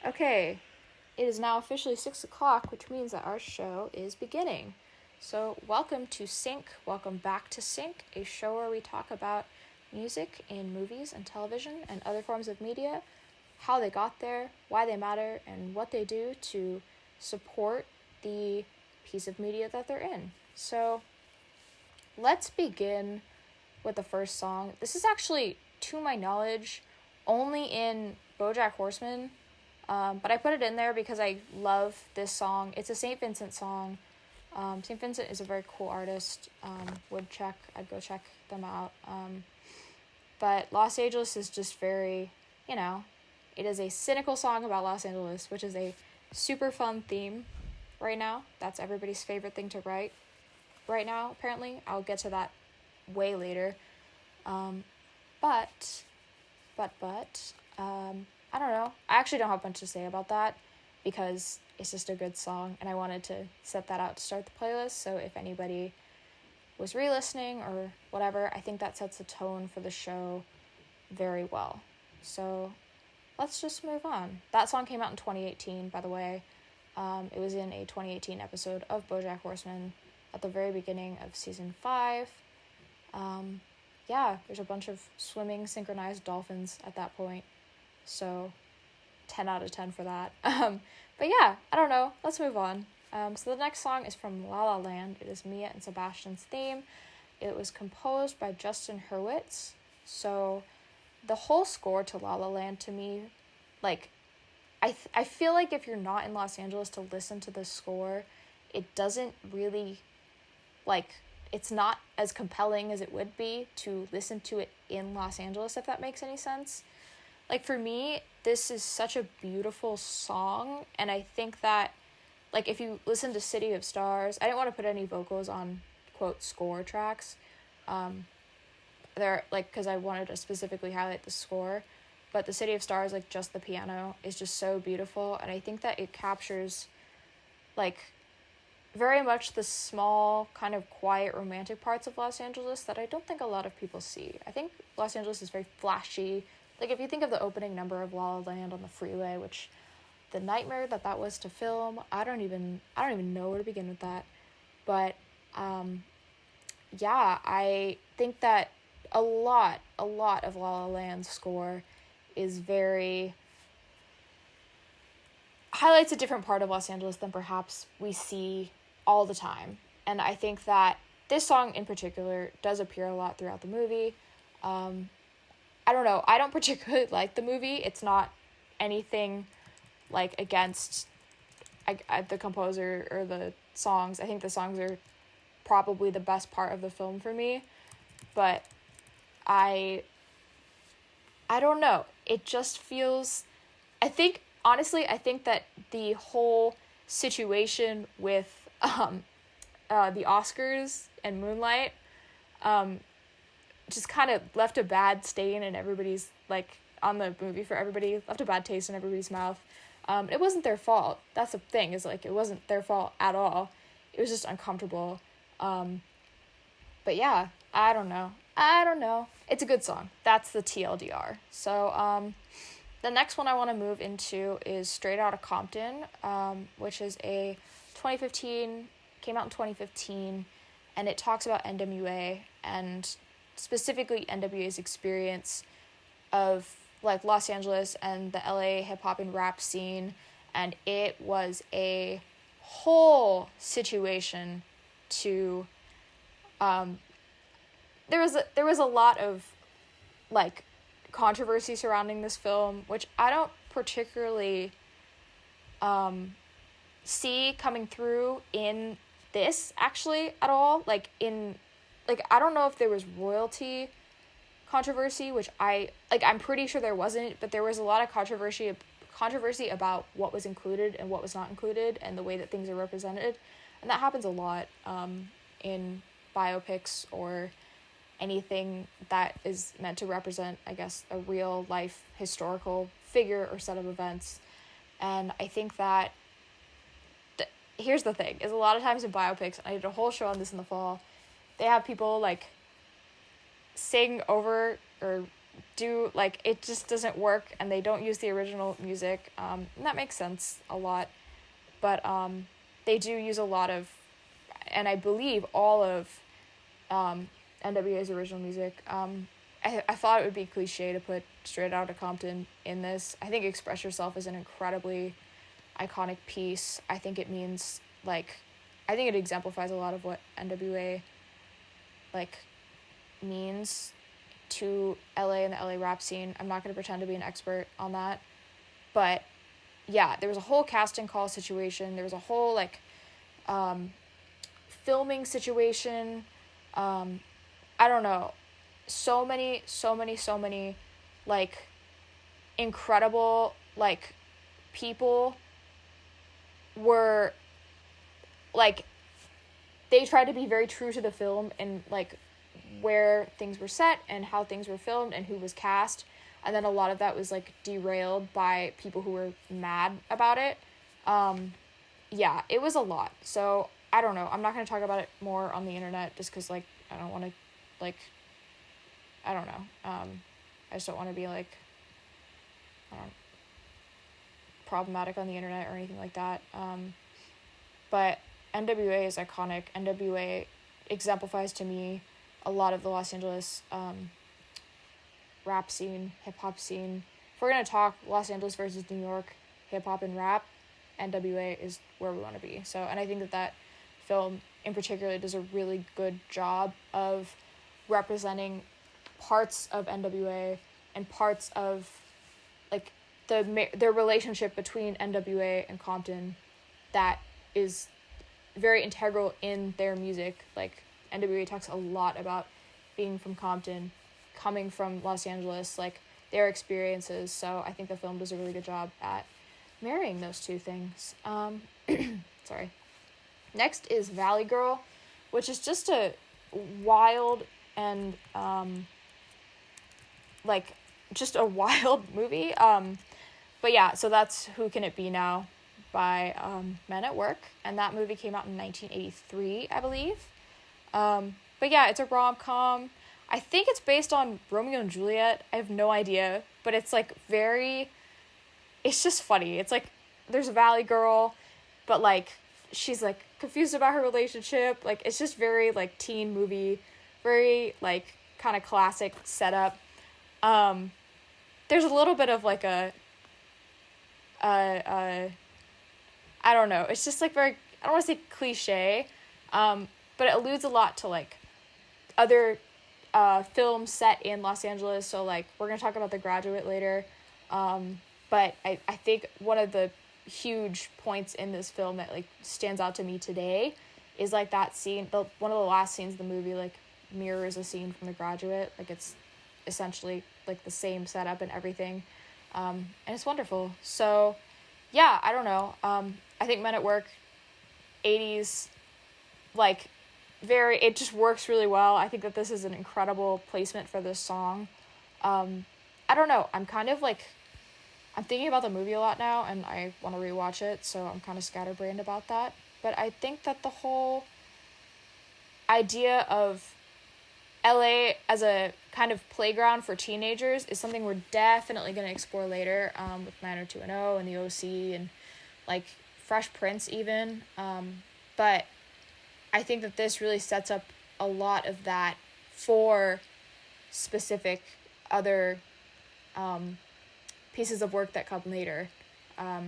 Okay, it is now officially 6 o'clock, which means that our show is beginning. So, welcome to Sync, welcome back to Sync, a show where we talk about music in movies and television and other forms of media, how they got there, why they matter, and what they do to support the piece of media that they're in. So, let's begin with the first song. This is actually, to my knowledge, only in BoJack Horseman. But I put it in there because I love this song. It's a St. Vincent song. St. Vincent is a very cool artist. I'd go check them out. But Los Angeles is just very, it is a cynical song about Los Angeles, which is a super fun theme right now. That's everybody's favorite thing to write right now, apparently. I'll get to that way later. But, I don't know. I actually don't have much to say about that because it's just a good song and I wanted to set that out to start the playlist. So if anybody was re-listening or whatever, I think that sets the tone for the show very well. So let's just move on. That song came out in 2018, by the way. It was in a 2018 episode of BoJack Horseman at the very beginning of season 5. There's a bunch of swimming synchronized dolphins at that point. So 10 out of 10 for that. But yeah, I don't know. Let's move on. So the next song is from La La Land. It is Mia and Sebastian's theme. It was composed by Justin Hurwitz. So the whole score to La La Land to me, I feel like if you're not in Los Angeles to listen to the score, it doesn't really, it's not as compelling as it would be to listen to it in Los Angeles, if that makes any sense. For me, this is such a beautiful song, and I think that, if you listen to City of Stars, I didn't want to put any vocals on, quote, score tracks, because I wanted to specifically highlight the score, but the City of Stars, just the piano, is just so beautiful, and I think that it captures, very much the small, kind of quiet, romantic parts of Los Angeles that I don't think a lot of people see. I think Los Angeles is very flashy. If you think of the opening number of La La Land on the freeway, which the nightmare that was to film, I don't even know where to begin with that. But I think that a lot of La La Land's score is highlights a different part of Los Angeles than perhaps we see all the time. And I think that this song in particular does appear a lot throughout the movie. I don't know. I don't particularly like the movie. It's not anything against the composer or the songs. I think the songs are probably the best part of the film for me. But I don't know. It just feels... I think that the whole situation with the Oscars and Moonlight just kind of left a bad stain in everybody's, on the movie for everybody, left a bad taste in everybody's mouth. It wasn't their fault. That's the thing, is, it wasn't their fault at all. It was just uncomfortable. But yeah, I don't know. It's a good song. That's the TLDR. So, the next one I want to move into is Straight Outta Compton, which is came out in 2015, and it talks about NWA and specifically NWA's experience of Los Angeles and the LA hip hop and rap scene, and it was a whole situation to there was a lot of controversy surrounding this film, which I don't particularly see coming through in this actually at all. I don't know if there was royalty controversy, which I'm pretty sure there wasn't, but there was a lot of controversy about what was included and what was not included and the way that things are represented. And that happens a lot in biopics or anything that is meant to represent, I guess, a real life historical figure or set of events. And I think that here's the thing, is a lot of times in biopics, and I did a whole show on this in the fall, they have people sing over or do, like, it just doesn't work, and they don't use the original music, and that makes sense a lot, but they do use a lot of, and I believe all of NWA's original music. I thought it would be cliche to put Straight Outta Compton in this. I think Express Yourself is an incredibly iconic piece. I think it means, like, I think it exemplifies a lot of what NWA, like, means to LA and the LA rap scene. I'm not going to pretend to be an expert on that, but yeah, there was a whole casting call situation. There was a whole, like, filming situation. I don't know. So many, like, incredible, like, people were, like, they tried to be very true to the film and, like, where things were set and how things were filmed and who was cast, and then a lot of that was, like, derailed by people who were mad about it. Yeah, it was a lot. So I don't know, I'm not going to talk about it more on the internet just because, like, I don't want to, like, I don't know, I just don't want to be, like, problematic on the internet or anything like that. But NWA is iconic. NWA exemplifies to me a lot of the Los Angeles rap scene, hip-hop scene. If we're going to talk Los Angeles versus New York, hip-hop and rap, NWA is where we want to be. So, and I think that film in particular does a really good job of representing parts of NWA and parts of, like, the relationship between NWA and Compton that is very integral in their music. Like, NWA talks a lot about being from Compton, coming from Los Angeles, like, their experiences. So I think the film does a really good job at marrying those two things. Sorry. Next is Valley Girl, which is just a wild and, like, just a wild movie. But yeah, so that's Who Can It Be Now by Men at Work, and that movie came out in 1983, I believe. But yeah, it's a rom-com. I think it's based on Romeo and Juliet. I have no idea, but it's, like, it's just funny. It's, like, there's a Valley Girl, but, like, she's, like, confused about her relationship. Like, it's just very, like, teen movie, very, like, kind of classic setup. There's a little bit of, like, I don't know. It's just, like, very, I don't want to say cliche, but it alludes a lot to, like, other films set in Los Angeles. So, like, we're going to talk about The Graduate later. But I think one of the huge points in this film that, like, stands out to me today is, like, that scene, one of the last scenes of the movie, like, mirrors a scene from The Graduate. Like, it's essentially, like, the same setup and everything. And it's wonderful. So, yeah, I don't know. I think Men at Work, 80s, like, it just works really well. I think that this is an incredible placement for this song. I don't know. I'm kind of, like, I'm thinking about the movie a lot now, and I want to rewatch it, so I'm kind of scatterbrained about that. But I think that the whole idea of LA as a kind of playground for teenagers is something we're definitely going to explore later, with 90210 and the OC and, like, Fresh Prince even. But I think that this really sets up a lot of that for specific other pieces of work that come later. I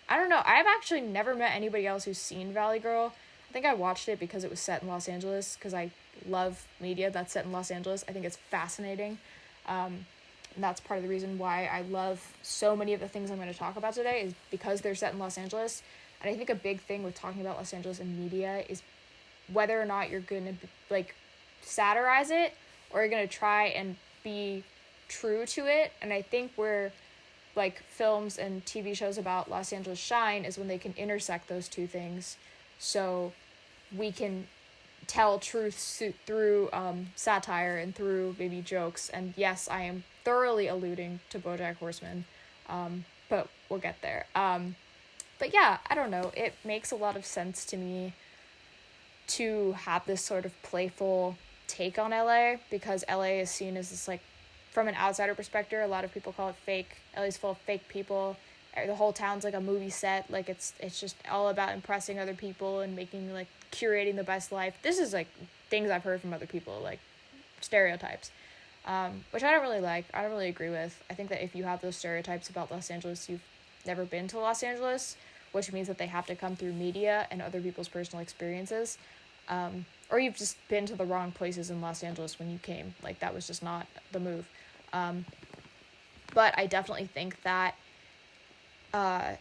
don't know. I've actually never met anybody else who's seen Valley Girl. I think I watched it because it was set in Los Angeles, because I love media that's set in Los Angeles. I think it's fascinating. And that's part of the reason why I love so many of the things I'm going to talk about today, is because they're set in Los Angeles. And I think a big thing with talking about Los Angeles and media is whether or not you're going to, like, satirize it, or you're going to try and be true to it. And I think where, like, films and TV shows about Los Angeles shine is when they can intersect those two things, so we can tell truth through satire and through maybe jokes. And yes, I am thoroughly alluding to BoJack Horseman, but we'll get there. But yeah, I don't know. It makes a lot of sense to me to have this sort of playful take on LA, because LA is seen as this, like, from an outsider perspective, a lot of people call it fake. LA's full of fake people. The whole town's like a movie set. Like it's just all about impressing other people and making, like, curating the best life. This is like things I've heard from other people, like stereotypes, which I don't really like. I don't really agree with. I think that if you have those stereotypes about Los Angeles, you've never been to Los Angeles, which means that they have to come through media and other people's personal experiences. Or you've just been to the wrong places in Los Angeles when you came. Like, that was just not the move. But I definitely think that a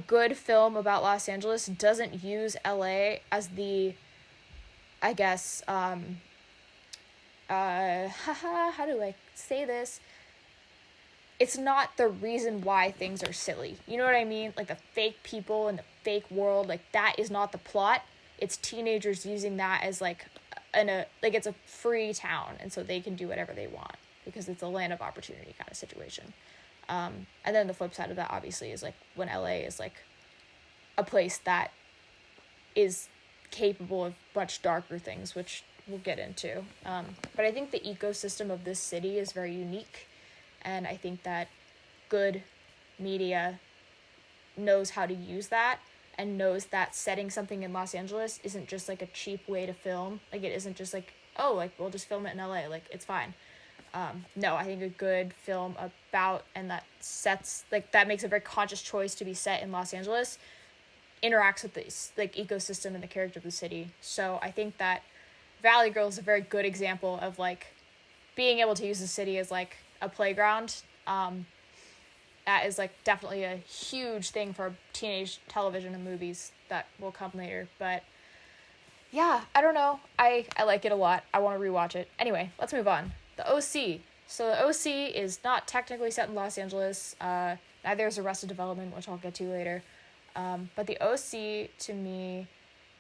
good film about Los Angeles doesn't use LA as the, I guess, how do I say this? It's not the reason why things are silly. You know what I mean? Like, the fake people and the fake world, like, that is not the plot. It's teenagers using that as, like, it's a free town, and so they can do whatever they want because it's a land of opportunity kind of situation. And then the flip side of that, obviously, is, like, when LA is, like, a place that is capable of much darker things, which we'll get into. But I think the ecosystem of this city is very unique, and I think that good media knows how to use that and knows that setting something in Los Angeles isn't just, like, a cheap way to film. Like, it isn't just, like, oh, like, we'll just film it in LA. Like, it's fine. No, I think a good film about, and that sets, like, that makes a very conscious choice to be set in Los Angeles, interacts with this, like, ecosystem and the character of the city. So I think that Valley Girl is a very good example of, like, being able to use the city as, like, a playground. That is, like, definitely a huge thing for teenage television and movies that will come later. But yeah, I don't know. I like it a lot. I want to rewatch it. Anyway, let's move on. The O.C. So the O.C. is not technically set in Los Angeles. Neither is Arrested Development, which I'll get to later. But the O.C. to me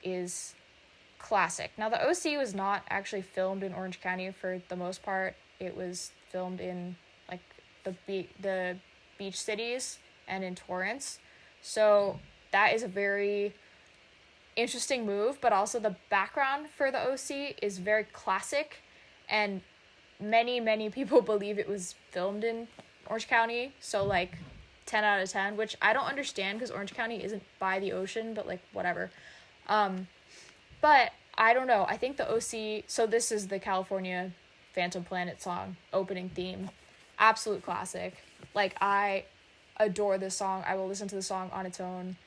is classic. Now, the O.C. was not actually filmed in Orange County for the most part. It was filmed in, like, the beach cities and in Torrance. So that is a very interesting move, but also the background for the O.C. is very classic, and many people believe it was filmed in Orange County. So, like, 10 out of 10, which I don't understand because Orange County isn't by the ocean, but, like, whatever. But I don't know. I think the O.C. So this is the California Phantom Planet song opening theme. Absolute classic. Like, I adore this song. I will listen to the song on its own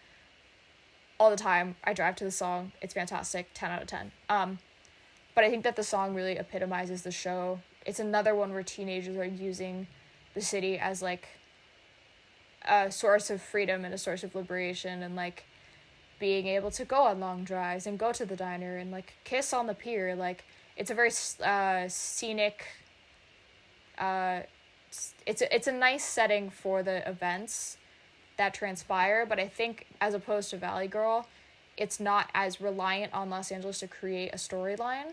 all the time. I drive to the song. It's fantastic. 10 out of 10. But I think that the song really epitomizes the show. It's another one where teenagers are using the city as, like, a source of freedom and a source of liberation, and, like, being able to go on long drives and go to the diner and, like, kiss on the pier. Like, it's a very scenic, it's a nice setting for the events that transpire, but I think as opposed to Valley Girl, it's not as reliant on Los Angeles to create a storyline.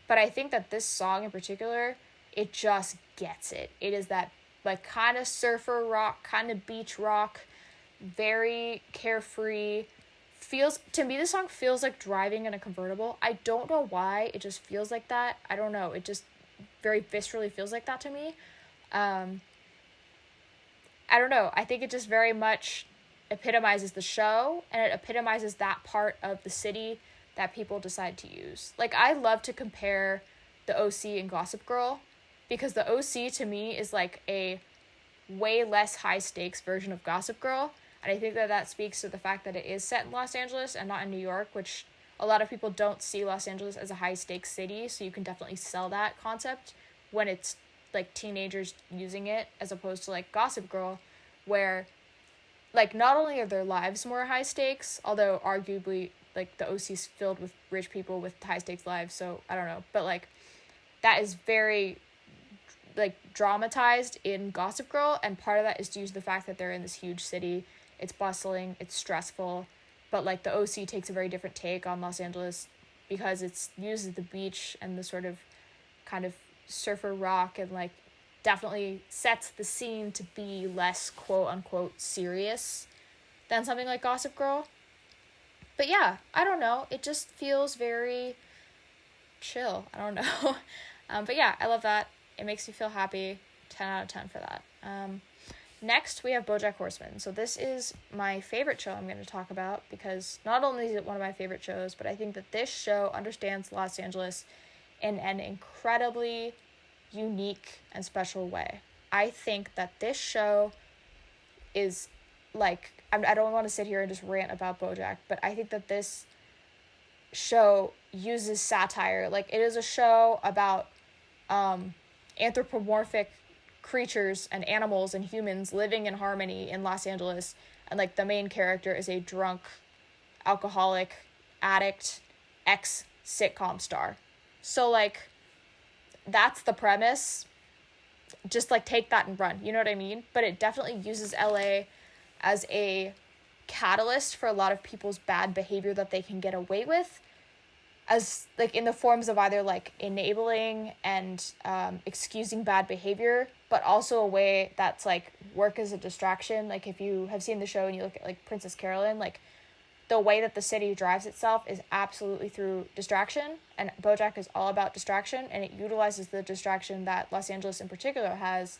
But I think that this song in particular, it just gets it. It is that, like, kind of surfer rock, kind of beach rock, very carefree. To me, this song feels like driving in a convertible. I don't know why, it just feels like that. I don't know, it just very viscerally feels like that to me. I don't know, I think it just very much epitomizes the show, and it epitomizes that part of the city that people decide to use. Like, I love to compare the O.C. and Gossip Girl, because the O.C. to me is, like, a way less high-stakes version of Gossip Girl, and I think that that speaks to the fact that it is set in Los Angeles and not in New York, which a lot of people don't see Los Angeles as a high-stakes city, so you can definitely sell that concept when it's, like, teenagers using it, as opposed to, like, Gossip Girl, where, like, not only are their lives more high-stakes, although arguably, like, the O.C.'s filled with rich people with high-stakes lives, so I don't know, but, like, that is very, like, dramatized in Gossip Girl, and part of that is due to the fact that they're in this huge city. It's bustling, it's stressful, but, like, the O.C. takes a very different take on Los Angeles because it uses the beach and the sort of kind of surfer rock, and, like, definitely sets the scene to be less quote-unquote serious than something like Gossip Girl. But yeah, I don't know, it just feels very chill. I don't know. But yeah, I love that. It makes me feel happy. 10 out of 10 for that. Next, we have BoJack Horseman. So this is my favorite show I'm going to talk about because not only is it one of my favorite shows, but I think that this show understands Los Angeles in an incredibly unique and special way. I think that this show is like, I don't want to sit here and just rant about BoJack, but I think that this show uses satire. Like, it is a show about anthropomorphic creatures and animals and humans living in harmony in Los Angeles, and like the main character is a drunk, alcoholic, addict, ex-sitcom star. So like, that's the premise. Just like take that and run, you know what I mean? But it definitely uses LA as a catalyst for a lot of people's bad behavior that they can get away with, as like in the forms of either like enabling and excusing bad behavior, but also a way that's like work as a distraction. Like if you have seen the show and you look at like Princess Carolyn, like the way that the city drives itself is absolutely through distraction, and BoJack is all about distraction, and it utilizes the distraction that Los Angeles in particular has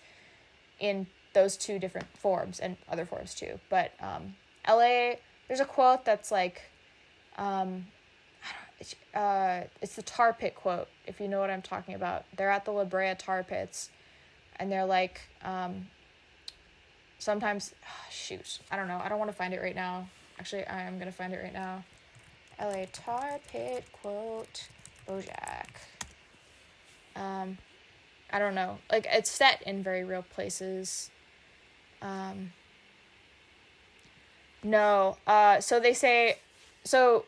in those two different forms and other forms too. But LA, there's a quote that's like it's the tar pit quote, if you know what I'm talking about. They're at the La Brea tar pits, and they're like, sometimes, I don't know. I don't want to find it right now. Actually, I am going to find it right now. LA tar pit quote, BoJack. I don't know. Like, it's set in very real places. So they say, so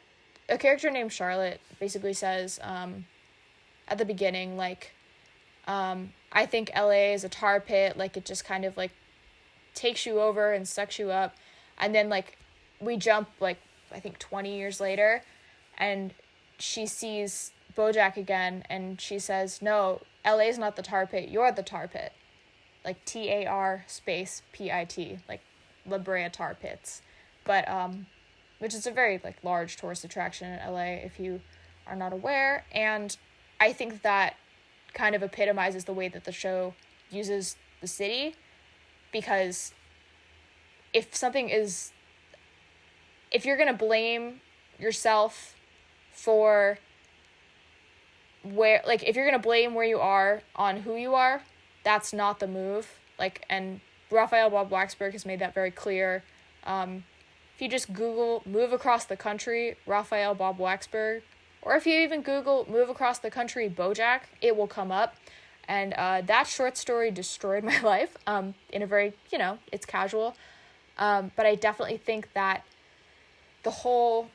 a character named Charlotte basically says, at the beginning, like, I think LA is a tar pit, like, it just kind of, like, takes you over and sucks you up, and then, like, we jump, like, I think 20 years later, and she sees BoJack again, and she says, no, LA's not the tar pit, you're the tar pit, like, TAR space PIT, like, La Brea tar pits, but, which is a very, like, large tourist attraction in LA, if you are not aware, and I think that kind of epitomizes the way that the show uses the city, because if you're gonna blame yourself for if you're gonna blame where you are on who you are, that's not the move, like, and Raphael Bob Waxberg has made that very clear. If you just Google move across the country, Raphael Bob Waxberg, or if you even Google move across the country, BoJack, it will come up. And that short story destroyed my life in a very, it's casual. But I definitely think that the whole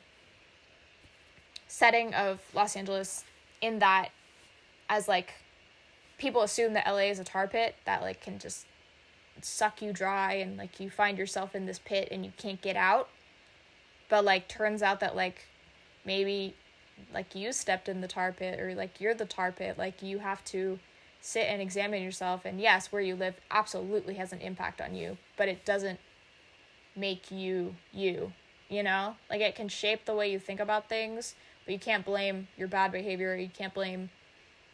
setting of Los Angeles, in that, as, like, people assume that LA is a tar pit that, like, can just suck you dry, and, like, you find yourself in this pit and you can't get out. But, like, turns out that, like, maybe, like, you stepped in the tar pit, or, like, you're the tar pit. Like, you have to sit and examine yourself, and yes, where you live absolutely has an impact on you, but it doesn't make you, like, it can shape the way you think about things, but you can't blame your bad behavior, you can't blame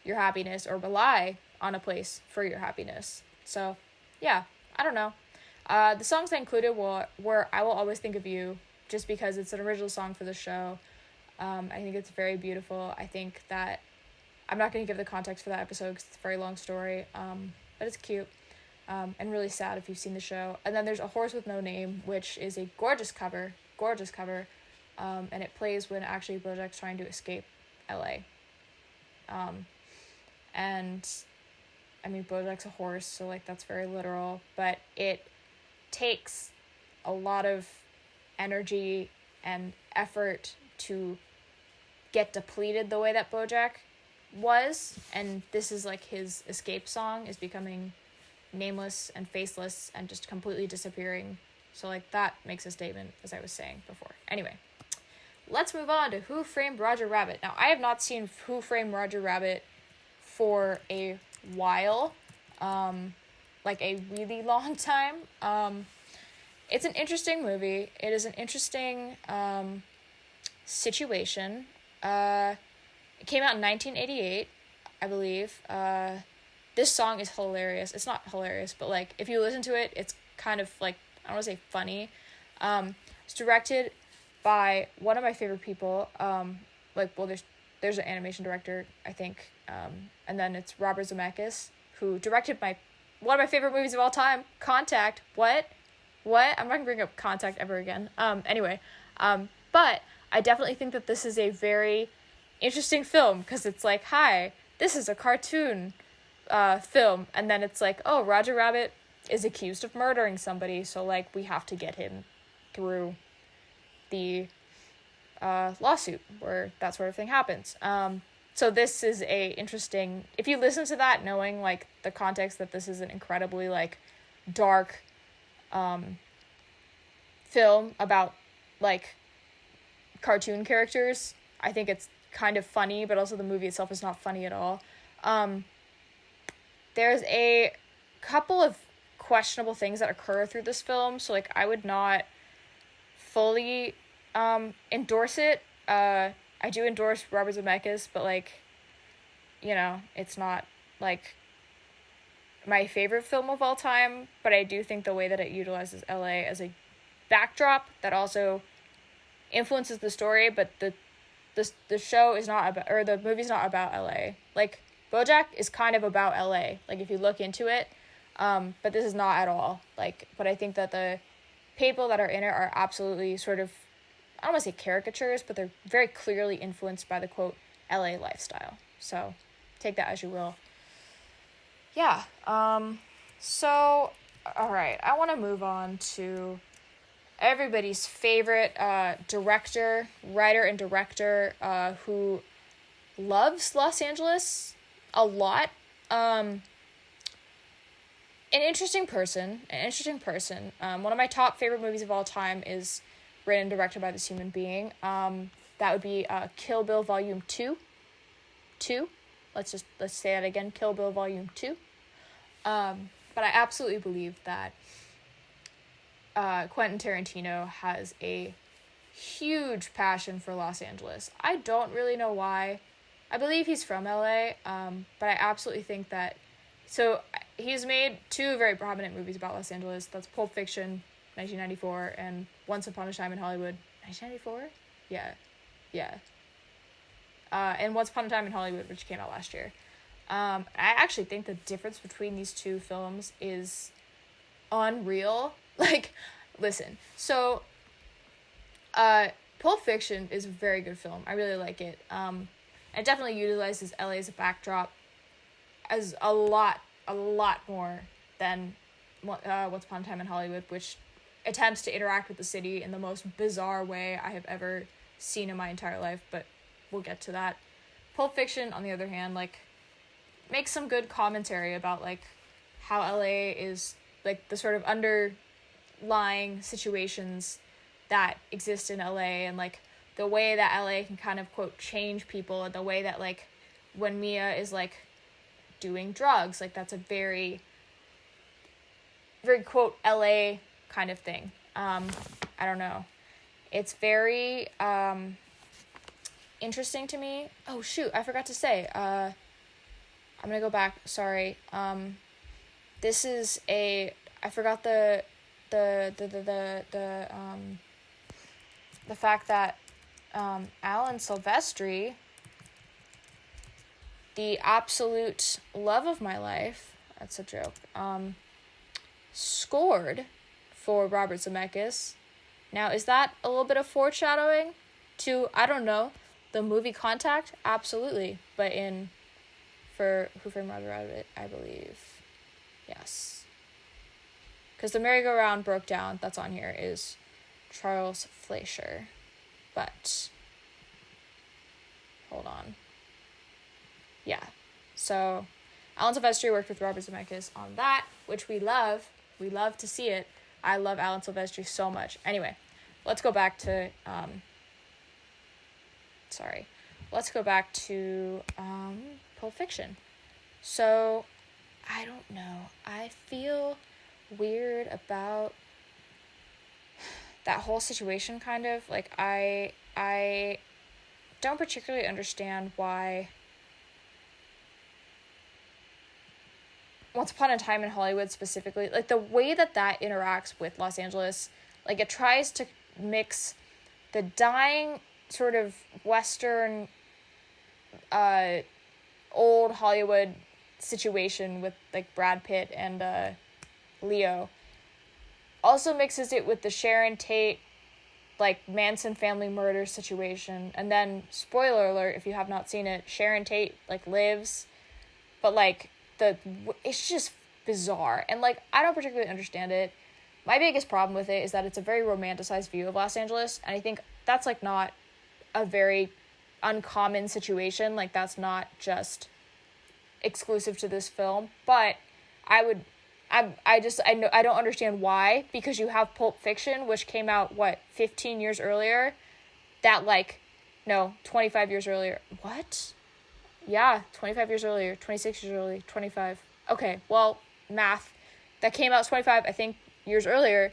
your happiness or rely on a place for your happiness. So yeah, I don't know. The songs I included were I Will Always Think of You, just because it's an original song for the show. I think it's very beautiful. I think that I'm not going to give the context for that episode because it's a very long story, but it's cute, and really sad if you've seen the show. And then there's A Horse with No Name, which is a gorgeous cover, and it plays when actually BoJack's trying to escape LA. And, I mean, BoJack's a horse, so, like, that's very literal, but it takes a lot of energy and effort to get depleted the way that BoJack was, and this is, like, his escape song, is becoming nameless and faceless and just completely disappearing. So, like, that makes a statement, as I was saying before. Anyway, let's move on to Who Framed Roger Rabbit. Now, I have not seen Who Framed Roger Rabbit for a while, like a really long time. It's an interesting movie. It is an interesting situation. It came out in 1988. I believe. This song is hilarious. It's not hilarious, but like if you listen to it, it's kind of like, I don't want to say funny. It's directed by one of my favorite people. There's an animation director, I think, and then it's Robert Zemeckis, who directed one of my favorite movies of all time, Contact. What? I'm not gonna bring up Contact ever again. Anyway, but I definitely think that this is a very interesting film, because it's like, hi, this is a cartoon film, and then it's like, oh, Roger Rabbit is accused of murdering somebody, so like we have to get him through the lawsuit where that sort of thing happens. So this is a interesting, if you listen to that knowing like the context that this is an incredibly like dark film about like cartoon characters, I think it's kind of funny, but also the movie itself is not funny at all. There's a couple of questionable things that occur through this film, so like I would not fully endorse it. I do endorse Robert Zemeckis, but like, you know, it's not like my favorite film of all time, but I do think the way that it utilizes LA as a backdrop that also influences the story, but the show is not about, or the movie's not about LA. Like BoJack is kind of about LA, like if you look into it, but this is not at all. Like, but I think that the people that are in it are absolutely sort of, I don't want to say caricatures, but they're very clearly influenced by the quote LA lifestyle. So take that as you will. Yeah. So all right, I want to move on to everybody's favorite writer and director who loves Los Angeles a lot. An interesting person. One of my top favorite movies of all time is written and directed by this human being. That would be Kill Bill Volume 2. Let's say that again, Kill Bill Volume 2. But I absolutely believe that Quentin Tarantino has a huge passion for Los Angeles. I don't really know why. I believe he's from LA, but I absolutely think that... So, he's made two very prominent movies about Los Angeles. That's Pulp Fiction, 1994, and Once Upon a Time in Hollywood. 1994? Yeah. And Once Upon a Time in Hollywood, which came out last year. I actually think the difference between these two films is unreal. Like, listen. So, Pulp Fiction is a very good film. I really like it. It definitely utilizes LA as a backdrop as a lot more than Once Upon a Time in Hollywood, which attempts to interact with the city in the most bizarre way I have ever seen in my entire life, but we'll get to that. Pulp Fiction, on the other hand, like, makes some good commentary about, like, how LA is, like, the sort of underlying situations that exist in LA, and, like, the way that LA can kind of, quote, change people, and the way that, like, when Mia is, like, doing drugs, like, that's a very, very, quote, LA kind of thing. I don't know. It's very, interesting to me. Oh, shoot, I forgot to say, I'm gonna go back, sorry. This is I forgot the fact that, Alan Silvestri, the absolute love of my life, that's a joke, scored for Robert Zemeckis. Now, is that a little bit of foreshadowing to, I don't know, the movie Contact? Absolutely. But for Who Framed Roger Rabbit, I believe, yes. Because the merry-go-round broke down, that's on here, is Charles Fleischer. But, hold on. Yeah. So, Alan Silvestri worked with Robert Zemeckis on that, which we love. We love to see it. I love Alan Silvestri so much. Anyway, let's go back to, Pulp Fiction. So, I don't know. I feel weird about that whole situation, kind of. Like, I don't particularly understand why Once Upon a Time in Hollywood specifically, like the way that interacts with Los Angeles, like it tries to mix the dying sort of Western, old Hollywood situation with like Brad Pitt and Leo. Also mixes it with the Sharon Tate, like Manson family murder situation, and then spoiler alert if you have not seen it, Sharon Tate like lives, but like it's just bizarre, and like I don't particularly understand it. My biggest problem with it is that it's a very romanticized view of Los Angeles, and I think that's like not a very uncommon situation. Like that's not just exclusive to this film, but I don't understand why, because you have Pulp Fiction, which came out 15 years earlier, that 25 years earlier. What? Yeah, 25 years earlier, 26 years earlier, 25. Okay, well, math. That came out 25, I think, years earlier,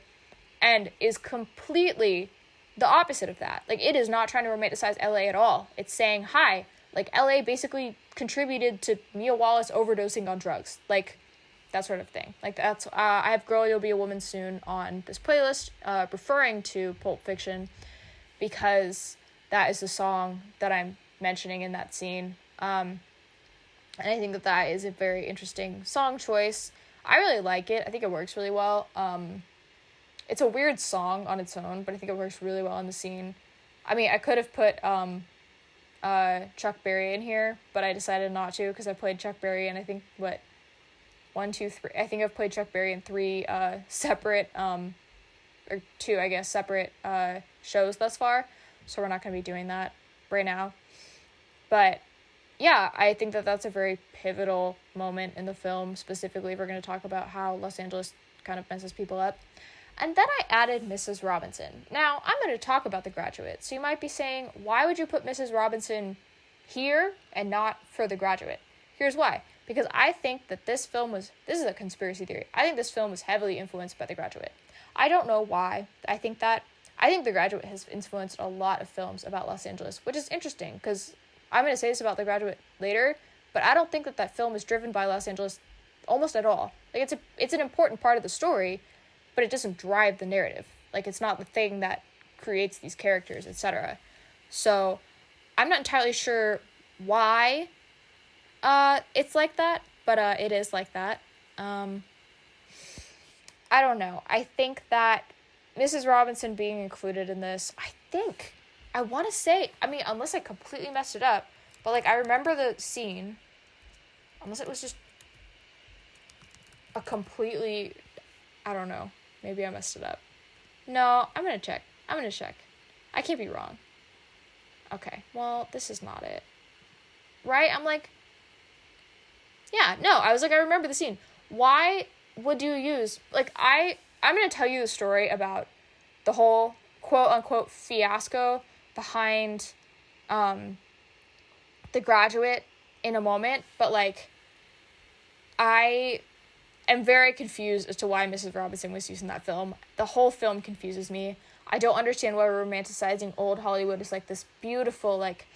and is completely the opposite of that. Like, it is not trying to romanticize LA at all. It's saying, hi, like, LA basically contributed to Mia Wallace overdosing on drugs. Like, that sort of thing. Like, that's, I have Girl, You'll Be a Woman Soon on this playlist, referring to Pulp Fiction, because that is the song that I'm mentioning in that scene. And I think that is a very interesting song choice. I really like it. I think it works really well. It's a weird song on its own, but I think it works really well in the scene. I mean, I could have put Chuck Berry in here, but I decided not to, because I played Chuck Berry in, I think, 1, 2, 3. I think I've played Chuck Berry in 3 separate, or 2, I guess, separate shows thus far. So we're not going to be doing that right now. But yeah, I think that that's a very pivotal moment in the film. Specifically, we're going to talk about how Los Angeles kind of messes people up. And then I added Mrs. Robinson. Now, I'm going to talk about The Graduate. So you might be saying, why would you put Mrs. Robinson here and not for The Graduate? Here's why. Because I think that this is a conspiracy theory. I think this film was heavily influenced by The Graduate. I don't know why. I think The Graduate has influenced a lot of films about Los Angeles, which is interesting, because I'm going to say this about The Graduate later, but I don't think that film is driven by Los Angeles almost at all. Like, it's an important part of the story, but it doesn't drive the narrative. Like, it's not the thing that creates these characters, etc. So, I'm not entirely sure why it's like that, but it is like that. I don't know. I think that Mrs. Robinson being included in this, I want to say, I mean, unless I completely messed it up, but, like, I remember the scene, unless it was just a completely, I don't know, maybe I messed it up. No, I'm going to check. I can't be wrong. Okay, well, this is not it. Right? I'm like, yeah, no, I was like, I remember the scene. Why would you use, like, I'm going to tell you the story about the whole quote-unquote fiasco behind The Graduate in a moment, but, like, I am very confused as to why Mrs. Robinson was used in that film. The whole film confuses me. I don't understand why we're romanticizing old Hollywood as, like, this beautiful, like,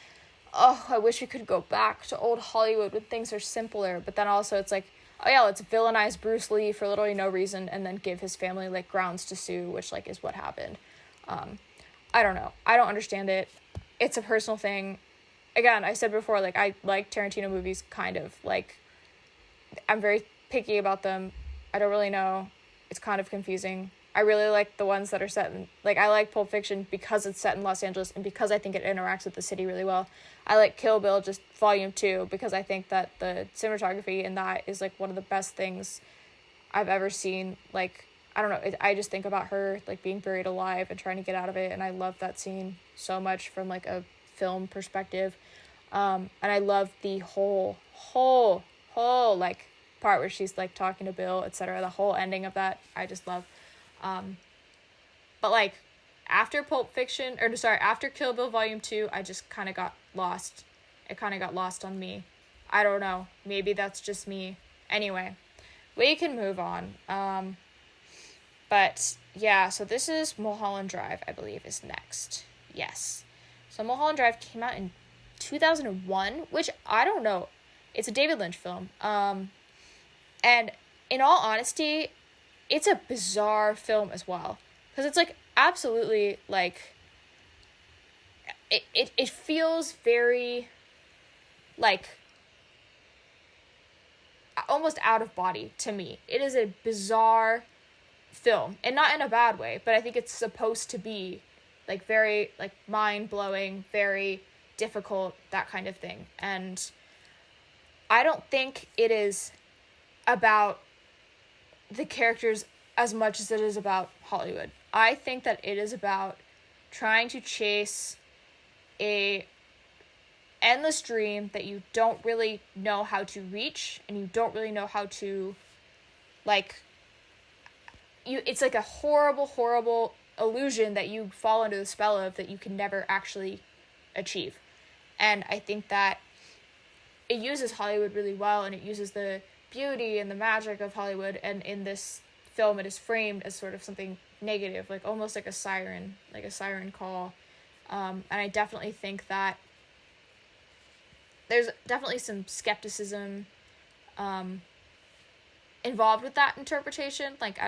oh, I wish we could go back to old Hollywood when things are simpler, but then also it's like, oh yeah, let's villainize Bruce Lee for literally no reason and then give his family, like, grounds to sue, which, like, is what happened. I don't know. I don't understand it. It's a personal thing. Again, I said before, like, I like Tarantino movies, kind of. Like, I'm very picky about them. I don't really know. It's kind of confusing. I really like the ones that are set in, like, I like Pulp Fiction because it's set in Los Angeles and because I think it interacts with the city really well. I like Kill Bill, just Volume 2, because I think that the cinematography in that is, like, one of the best things I've ever seen. Like, I don't know, I just think about her, like, being buried alive and trying to get out of it, and I love that scene so much from, like, a film perspective. And I love the whole, like, part where she's, like, talking to Bill, etc. The whole ending of that, I just love. But, like, after after Kill Bill Volume 2, I just kind of got lost. It kind of got lost on me. I don't know. Maybe that's just me. Anyway, we can move on. But, yeah, so this is Mulholland Drive, I believe, is next. Yes. So Mulholland Drive came out in 2001, which, I don't know. It's a David Lynch film. And And in all honesty, it's a bizarre film as well. Because it's, like, absolutely, like, it feels very, like, almost out of body to me. It is a bizarre film, and not in a bad way, but I think it's supposed to be, like, very, like, mind-blowing, very difficult, that kind of thing. And I don't think it is about the characters as much as it is about Hollywood. I think that it is about trying to chase a endless dream that you don't really know how to reach, and you don't really know how to, like, it's like a horrible illusion that you fall under the spell of that you can never actually achieve. And I think that it uses Hollywood really well, and it uses the beauty and the magic of Hollywood, and in this film it is framed as sort of something negative, like almost like a siren call. And I definitely think that there's definitely some skepticism involved with that interpretation. Like,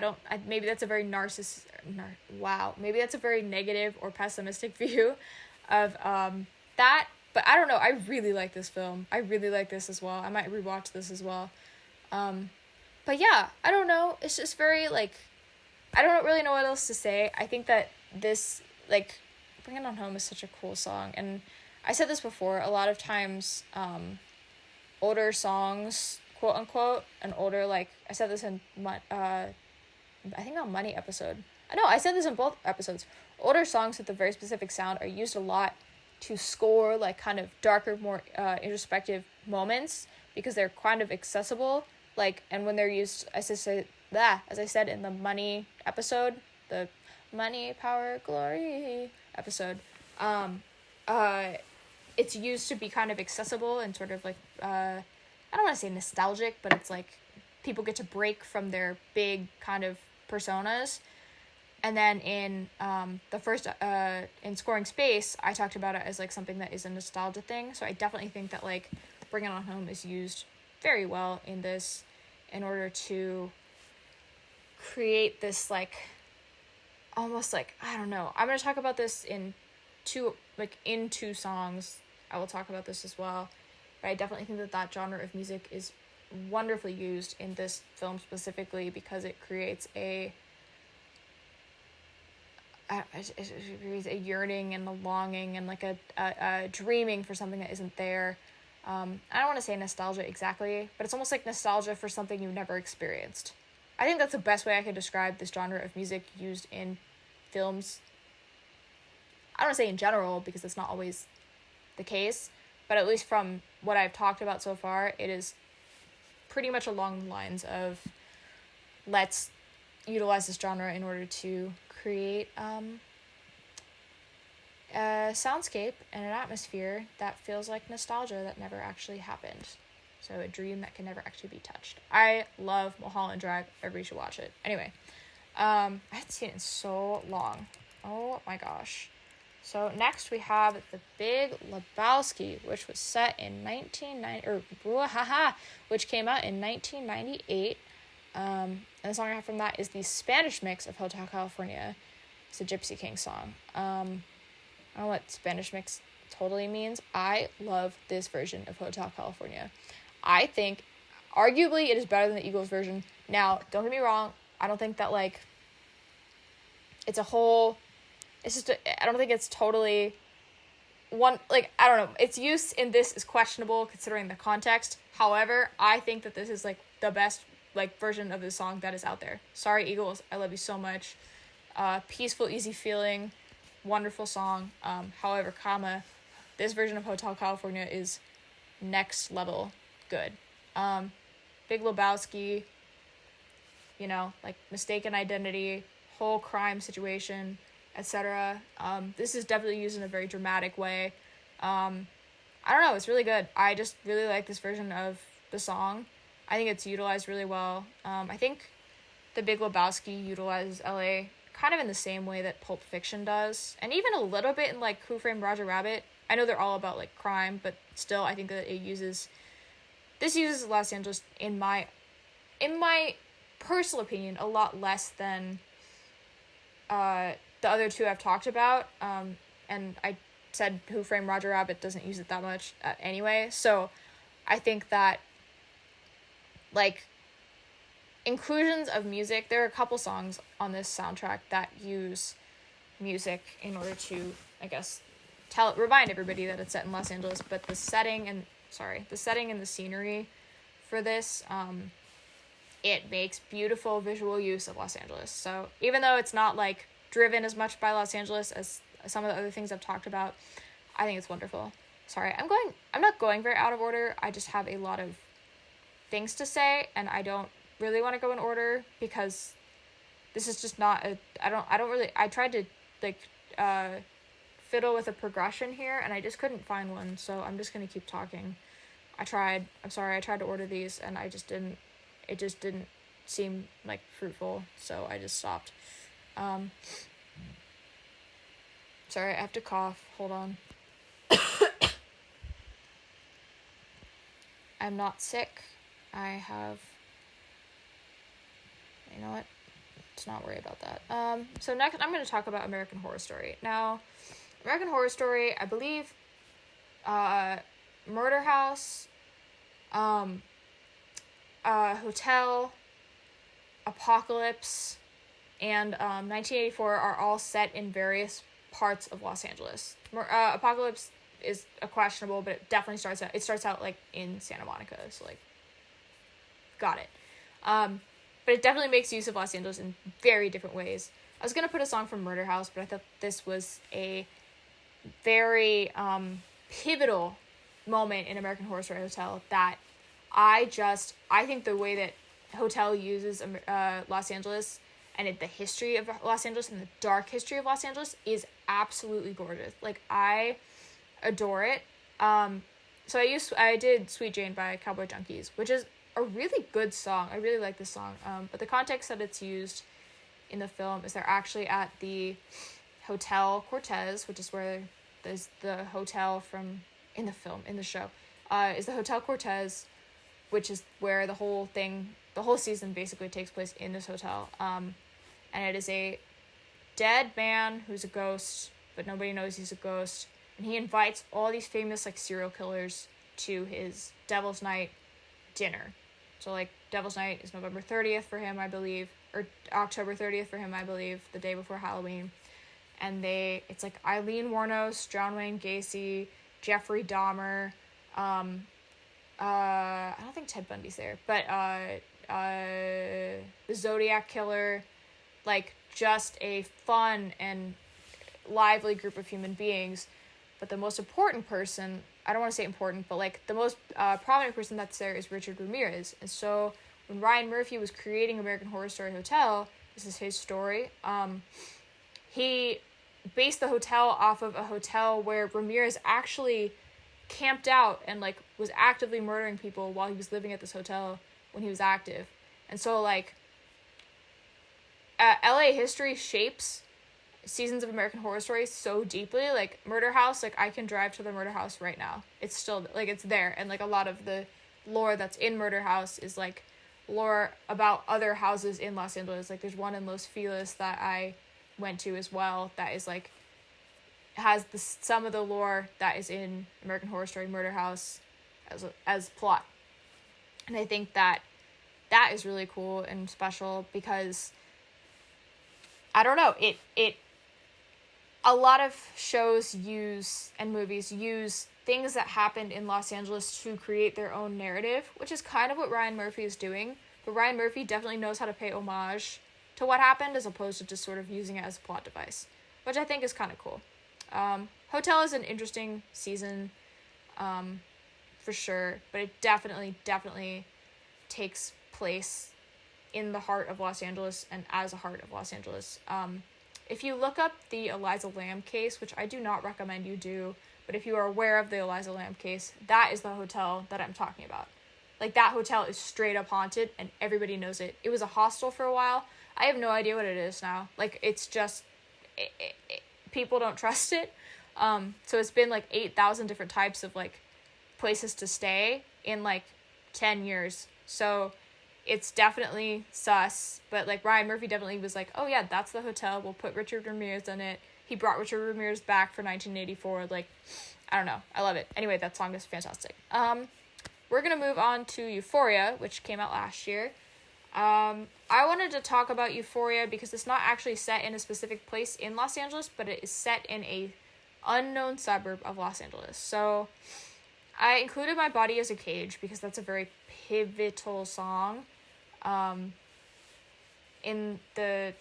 maybe that's a very maybe that's a very negative or pessimistic view of that, but I don't know, I really like this film. I really like this as well. I might rewatch this as well. But yeah, I don't know, it's just very, like, I don't really know what else to say. I think that this, like, Bring It On Home is such a cool song, and I said this before, a lot of times, older songs, quote unquote, and older, like, I said this in, I think on Money episode. No, I said this in both episodes. Older songs with a very specific sound are used a lot to score, like, kind of darker, more, introspective moments, because they're kind of accessible, like, and when they're used, as I said in the Money episode, the Money, Power, Glory episode, it's used to be kind of accessible and sort of, like, I don't want to say nostalgic, but it's like people get to break from their big kind of personas. And then in the first, in Scoring Space, I talked about it as, like, something that is a nostalgia thing. So I definitely think that, like, Bring It On Home is used very well in this in order to create this, like, almost, like, I don't know. I'm going to talk about this in two songs. I will talk about this as well. But I definitely think that genre of music is wonderfully used in this film specifically, because it creates a yearning and a longing and, like, a dreaming for something that isn't there. I don't want to say nostalgia exactly, but it's almost like nostalgia for something you've never experienced. I think that's the best way I could describe this genre of music used in films. I don't want to say in general, because that's not always the case, but at least from what I've talked about so far, it is pretty much along the lines of, let's utilize this genre in order to create a soundscape and an atmosphere that feels like nostalgia that never actually happened. So a dream that can never actually be touched. I love Mulholland Drive. Everybody should watch it. Anyway, I hadn't seen it in so long. Oh my gosh. So next we have The Big Lebowski, which was set in 1990, which came out in 1998. And the song I have from that is the Spanish mix of Hotel California. It's a Gypsy King song. I don't know what Spanish mix totally means. I love this version of Hotel California. I think, arguably, it is better than the Eagles version. Now, don't get me wrong, I don't think that, like, I don't think it's totally I don't know, its use in this is questionable considering the context. However, I think that this is, like, the best, like, version of the song that is out there. Sorry, Eagles, I love you so much. Peaceful, easy feeling, wonderful song. However, this version of Hotel California is next level good. Big Lebowski, you know, like, mistaken identity, whole crime situation, etc. This is definitely used in a very dramatic way. I don't know, it's really good. I just really like this version of the song. I think it's utilized really well. I think The Big Lebowski utilizes LA kind of in the same way that Pulp Fiction does, and even a little bit in, like, Who Framed Roger Rabbit. I know they're all about, like, crime, but still I think that this uses Los Angeles, in my in my personal opinion, a lot less than the other two I've talked about. And I said Who Framed Roger Rabbit doesn't use it that much anyway. So I think that, like, inclusions of music, there are a couple songs on this soundtrack that use music in order to, I guess, remind everybody that it's set in Los Angeles, but the setting and the scenery for this, it makes beautiful visual use of Los Angeles. So even though it's not, like, driven as much by Los Angeles as some of the other things I've talked about, I think it's wonderful. Sorry, I'm not going very out of order. I just have a lot of things to say, and I don't really want to go in order because this is just not I tried to, like, fiddle with a progression here, and I just couldn't find one, so I'm just going to keep talking. I tried to order these, and it just didn't seem, like, fruitful, so I just stopped. Sorry, I have to cough. Hold on. I'm not sick. You know what? Let's not worry about that. So next, I'm going to talk about American Horror Story. Now, American Horror Story, I believe, Murder House, Hotel, Apocalypse, and 1984 are all set in various parts of Los Angeles. Apocalypse is a questionable, but it definitely starts out like in Santa Monica, so, like, got it. But it definitely makes use of Los Angeles in very different ways. I was gonna put a song from Murder House, but I thought this was a very pivotal moment in American Horror Story Hotel that I think the way that Hotel uses Los Angeles and the history of Los Angeles and the dark history of Los Angeles is absolutely gorgeous. Like, I adore it. So I did Sweet Jane by Cowboy Junkies, which is a really good song. I really like this song. But the context that it's used in the film is they're actually at the Hotel Cortez, which is where there's the hotel from in the show, is the Hotel Cortez, which is where the whole season basically takes place in this hotel. And it is a dead man who's a ghost, but nobody knows he's a ghost. And he invites all these famous, like, serial killers to his Devil's Night dinner. So, like, Devil's Night is November 30th for him, I believe, or October 30th for him, I believe, the day before Halloween. And it's like Eileen Wuornos, John Wayne Gacy, Jeffrey Dahmer, I don't think Ted Bundy's there, but the Zodiac Killer, like, just a fun and lively group of human beings. But the most important person, I don't want to say important, but, like, the most prominent person that's there is Richard Ramirez. And so when Ryan Murphy was creating American Horror Story Hotel, this is his story, he based the hotel off of a hotel where Ramirez actually camped out and, like, was actively murdering people while he was living at this hotel when he was active. And so, like, LA history shapes seasons of American Horror Story so deeply. Like, Murder House, like, I can drive to the Murder House right now. It's still, like, it's there. And, like, a lot of the lore that's in Murder House is, like, lore about other houses in Los Angeles. Like, there's one in Los Feliz that I went to as well that is, like, has some of the lore that is in American Horror Story Murder House as plot. And I think that is really cool and special because, I don't know, a lot of shows and movies use things that happened in Los Angeles to create their own narrative, which is kind of what Ryan Murphy is doing. But Ryan Murphy definitely knows how to pay homage to what happened as opposed to just sort of using it as a plot device, which I think is kind of cool. Hotel is an interesting season, for sure, but it definitely takes place in the heart of Los Angeles and as a heart of Los Angeles. If you look up the Eliza Lamb case, which I do not recommend you do, but if you are aware of the Eliza Lamb case, that is the hotel that I'm talking about. Like, that hotel is straight up haunted and everybody knows it. It was a hostel for a while. I have no idea what it is now. Like, it's just, people don't trust it. So it's been, like, 8,000 different types of, like, places to stay in, like, 10 years. So it's definitely sus, but like Ryan Murphy definitely was like, oh yeah, that's the hotel, we'll put Richard Ramirez in it. He brought Richard Ramirez back for 1984. Like, I don't know, I love it. Anyway, that song is fantastic. We're gonna move on to Euphoria, which came out last year. I wanted to talk about Euphoria because it's not actually set in a specific place in Los Angeles, but it is set in a unknown suburb of Los Angeles. So I included My Body as a Cage because that's a very pivotal song in the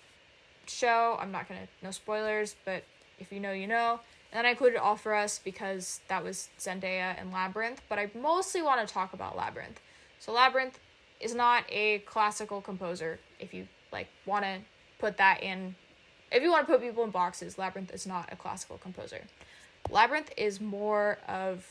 show. I'm not gonna, no spoilers, but if you know, you know. And then I included All For Us because that was Zendaya and Labyrinth, but I mostly want to talk about Labyrinth. So Labyrinth is not a classical composer. If you like want to put that in, if you want to put people in boxes, Labyrinth is not a classical composer. Labyrinth is more of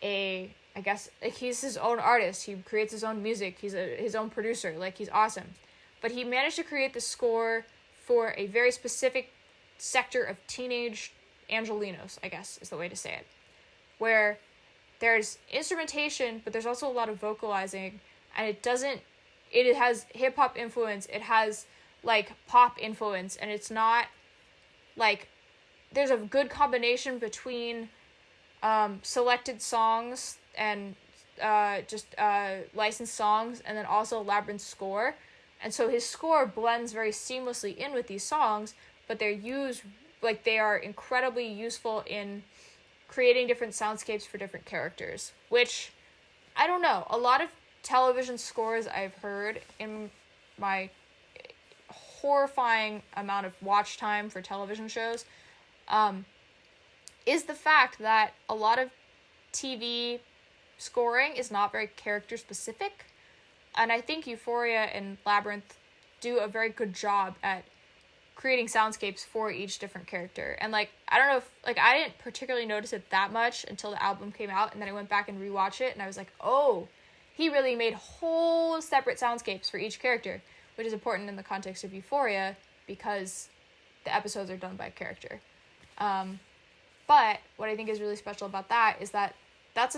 a, I guess, like he's his own artist. He creates his own music. He's his own producer. Like, he's awesome. But he managed to create the score for a very specific sector of teenage Angelinos, I guess is the way to say it, where there's instrumentation, but there's also a lot of vocalizing, and it has hip-hop influence, it has, like, pop influence, and it's not, like, there's a good combination between selected songs and just licensed songs, and then also Labyrinth's score. And so his score blends very seamlessly in with these songs, but they are incredibly useful in creating different soundscapes for different characters, which, I don't know, a lot of television scores I've heard in my horrifying amount of watch time for television shows, is the fact that a lot of TV scoring is not very character specific. And I think Euphoria and Labyrinth do a very good job at creating soundscapes for each different character. And, like, I don't know if, like, I didn't particularly notice it that much until the album came out, and then I went back and rewatched it, and I was like, oh, he really made whole separate soundscapes for each character, which is important in the context of Euphoria, because the episodes are done by character. But what I think is really special about that is that that's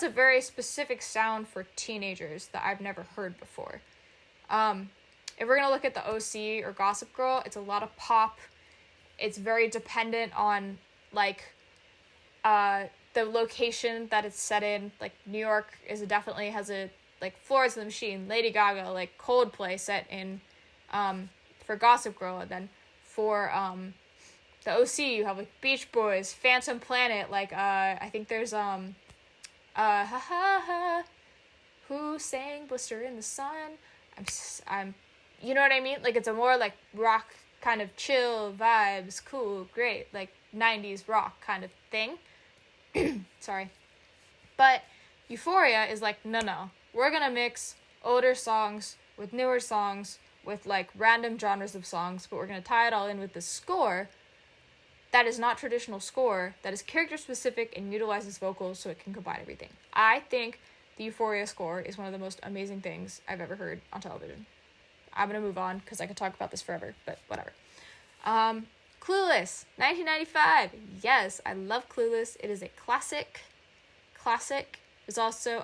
a very specific sound for teenagers that I've never heard before. If we're going to look at the OC or Gossip Girl, it's a lot of pop. It's very dependent on, like, the location that it's set in. Like, New York definitely has a, like, Florence and the Machine, Lady Gaga, like, Coldplay set in, for Gossip Girl. And then for, the OC, you have, like, Beach Boys, Phantom Planet, like, I think there's, who sang Blister in the Sun? I'm, you know what I mean? Like, it's a more, like, rock kind of chill vibes, cool, great, like, 90s rock kind of thing. Sorry. But Euphoria is like, no. We're gonna mix older songs with newer songs with, like, random genres of songs, but we're gonna tie it all in with the score that is not traditional score, that is character specific and utilizes vocals so it can combine everything. I think the Euphoria score is one of the most amazing things I've ever heard on television. I'm going to move on because I could talk about this forever, but whatever. Clueless, 1995. Yes, I love Clueless. It is a classic. It's also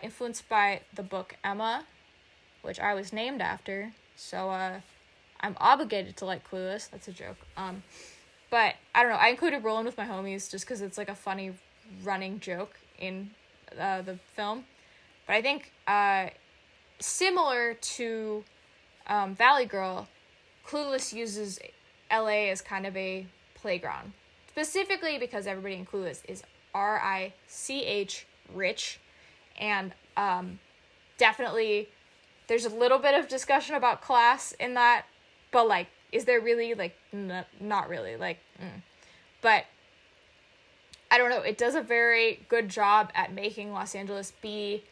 influenced by the book Emma, which I was named after. So I'm obligated to like Clueless. That's a joke. But I don't know. I included Rollin' with My Homies just because it's like a funny running joke in the film. But I think similar to Valley Girl, Clueless uses LA as kind of a playground. Specifically because everybody in Clueless is R-I-C-H, rich. And definitely there's a little bit of discussion about class in that. But, like, is there really? Like, not really. Like, But I don't know. It does a very good job at making Los Angeles be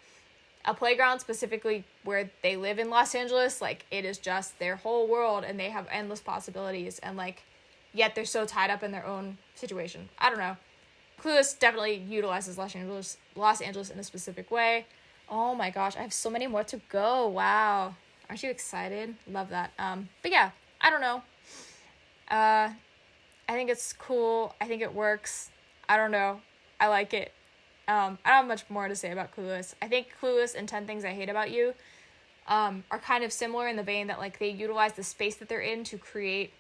a playground, specifically where they live in Los Angeles. Like, it is just their whole world, and they have endless possibilities, and, like, yet they're so tied up in their own situation. I don't know. Clueless definitely utilizes Los Angeles in a specific way. Oh my gosh, I have so many more to go. Wow. Aren't you excited? Love that. But yeah, I don't know. I think it's cool. I think it works. I don't know. I like it. I don't have much more to say about Clueless. I think Clueless and 10 Things I Hate About You are kind of similar in the vein that, like, they utilize the space that they're in to create,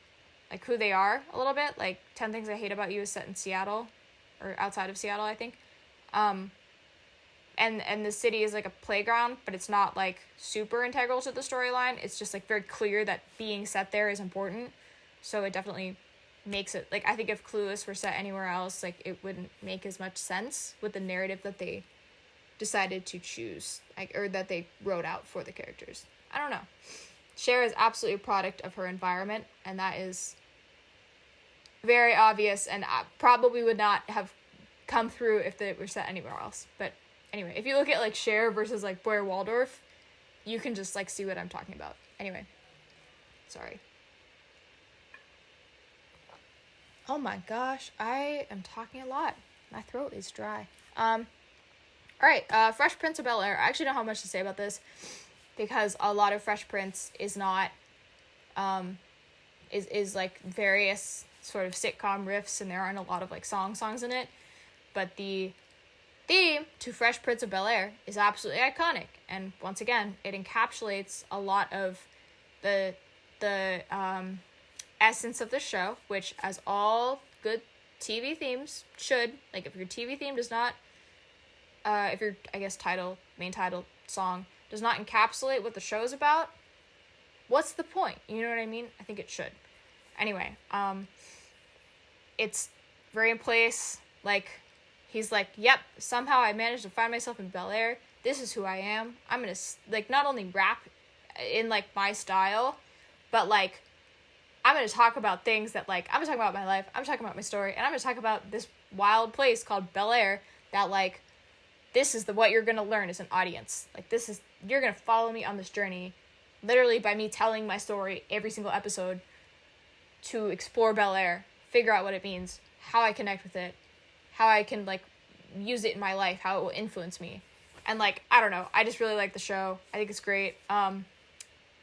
like, who they are a little bit. Like, 10 Things I Hate About You is set in Seattle, or outside of Seattle, I think. And the city is, like, a playground, but it's not, like, super integral to the storyline. It's just, like, very clear that being set there is important. So it definitely makes it, like, I think if Clueless were set anywhere else, like, it wouldn't make as much sense with the narrative that they decided to choose, like, or that they wrote out for the characters. I don't know. Cher is absolutely a product of her environment, and that is very obvious, and probably would not have come through if they were set anywhere else. But anyway, if you look at, like, Cher versus, like, Blair Waldorf, you can just, like, see what I'm talking about. Anyway, sorry. Oh my gosh, I am talking a lot. My throat is dry. Alright, Fresh Prince of Bel-Air. I actually don't have much to say about this, because a lot of Fresh Prince is not, is like various sort of sitcom riffs, and there aren't a lot of, like, songs in it, but the theme to Fresh Prince of Bel-Air is absolutely iconic, and once again, it encapsulates a lot of the essence of the show, which, as all good TV themes should, like, if your TV theme does not, if your, I guess, main title song does not encapsulate what the show's about, what's the point? You know what I mean? I think it should. Anyway, it's very in place. Like, he's like, yep, somehow I managed to find myself in Bel-Air. This is who I am. I'm gonna, like, not only rap in, like, my style, but, like, I'm gonna talk about things that, like, I'm gonna talk about my life, I'm talking about my story, and I'm gonna talk about this wild place called Bel-Air that, like, this is what you're gonna learn as an audience. Like, you're gonna follow me on this journey, literally by me telling my story every single episode to explore Bel-Air, figure out what it means, how I connect with it, how I can, like, use it in my life, how it will influence me. And, like, I don't know, I just really like the show. I think it's great.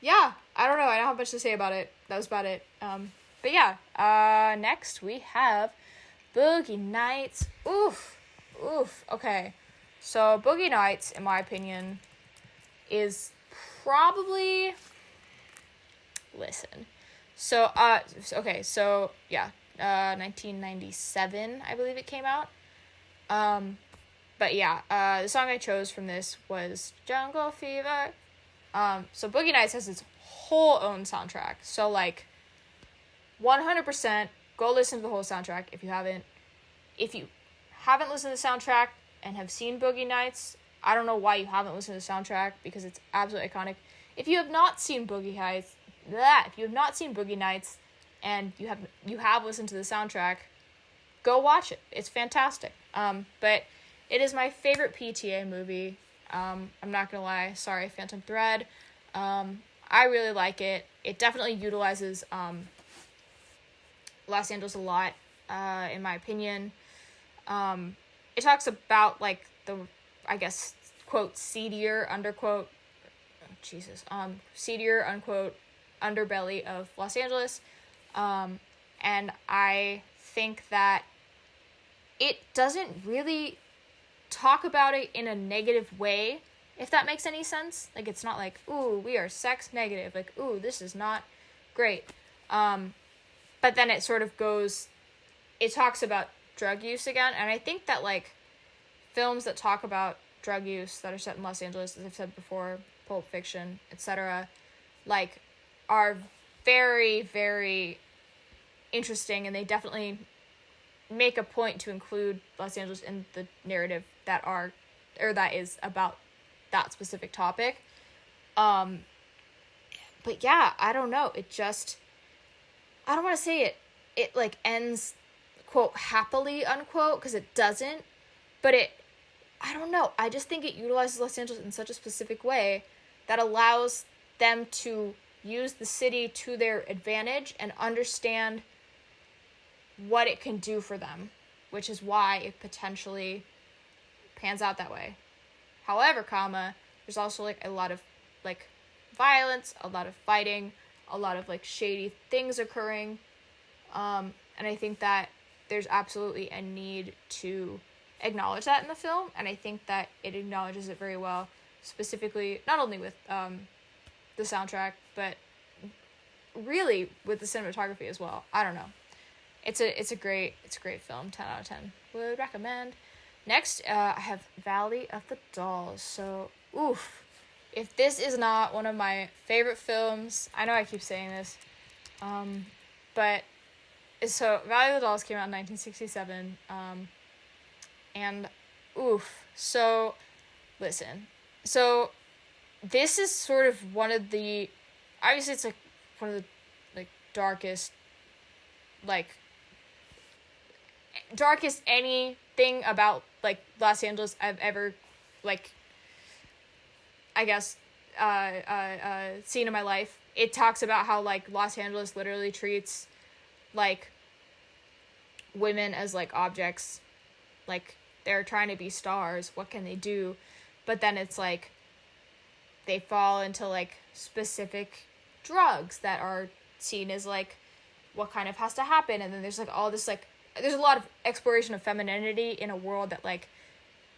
Yeah, I don't know, I don't have much to say about it. That was about it. But yeah, next we have Boogie Nights. Oof, okay. So Boogie Nights, in my opinion, is probably, listen. So, okay, so, yeah, 1997, I believe it came out. But yeah, the song I chose from this was Jungle Fever. So Boogie Nights has its whole own soundtrack. So, like, 100% go listen to the whole soundtrack if you haven't. If you haven't listened to the soundtrack and have seen Boogie Nights, I don't know why you haven't listened to the soundtrack, because it's absolutely iconic. If you have not seen Boogie Nights, and you have listened to the soundtrack, go watch it. It's fantastic. But it is my favorite PTA movie. I'm not gonna lie. Sorry, Phantom Thread. I really like it. It definitely utilizes Los Angeles a lot, in my opinion. It talks about, like, the, I guess, quote, seedier, underquote, seedier, unquote, underbelly of Los Angeles. And I think that it doesn't really talk about it in a negative way, if that makes any sense. Like, it's not like, ooh, we are sex negative, like, ooh, this is not great. But then it sort of it talks about drug use again, and I think that, like, films that talk about drug use that are set in Los Angeles, as I've said before, Pulp Fiction, etc., like, are very, very interesting, and they definitely make a point to include Los Angeles in the narrative that is about that specific topic. But yeah, I don't know. It just, I don't want to say it like ends, quote, happily, unquote, because it doesn't, but I don't know. I just think it utilizes Los Angeles in such a specific way that allows them to use the city to their advantage and understand what it can do for them, which is why it potentially pans out that way. However, there's also, like, a lot of, like, violence, a lot of fighting, a lot of, like, shady things occurring, and I think that there's absolutely a need to acknowledge that in the film, and I think that it acknowledges it very well, specifically not only with the soundtrack, but really with the cinematography as well. I don't know. It's a great film. 10 out of 10. Would recommend. Next, I have Valley of the Dolls. So, oof. If this is not one of my favorite films, I know I keep saying this, but so Valley of the Dolls came out in 1967, and oof. So, listen. So, this is sort of one of the, obviously it's like one of the like darkest anything about like Los Angeles I've ever like I guess seen in my life. It talks about how like Los Angeles literally treats like women as like objects, like they're trying to be stars, what can they do? But then it's like they fall into like specific drugs that are seen as like what kind of has to happen, and then there's like all this like there's a lot of exploration of femininity in a world that like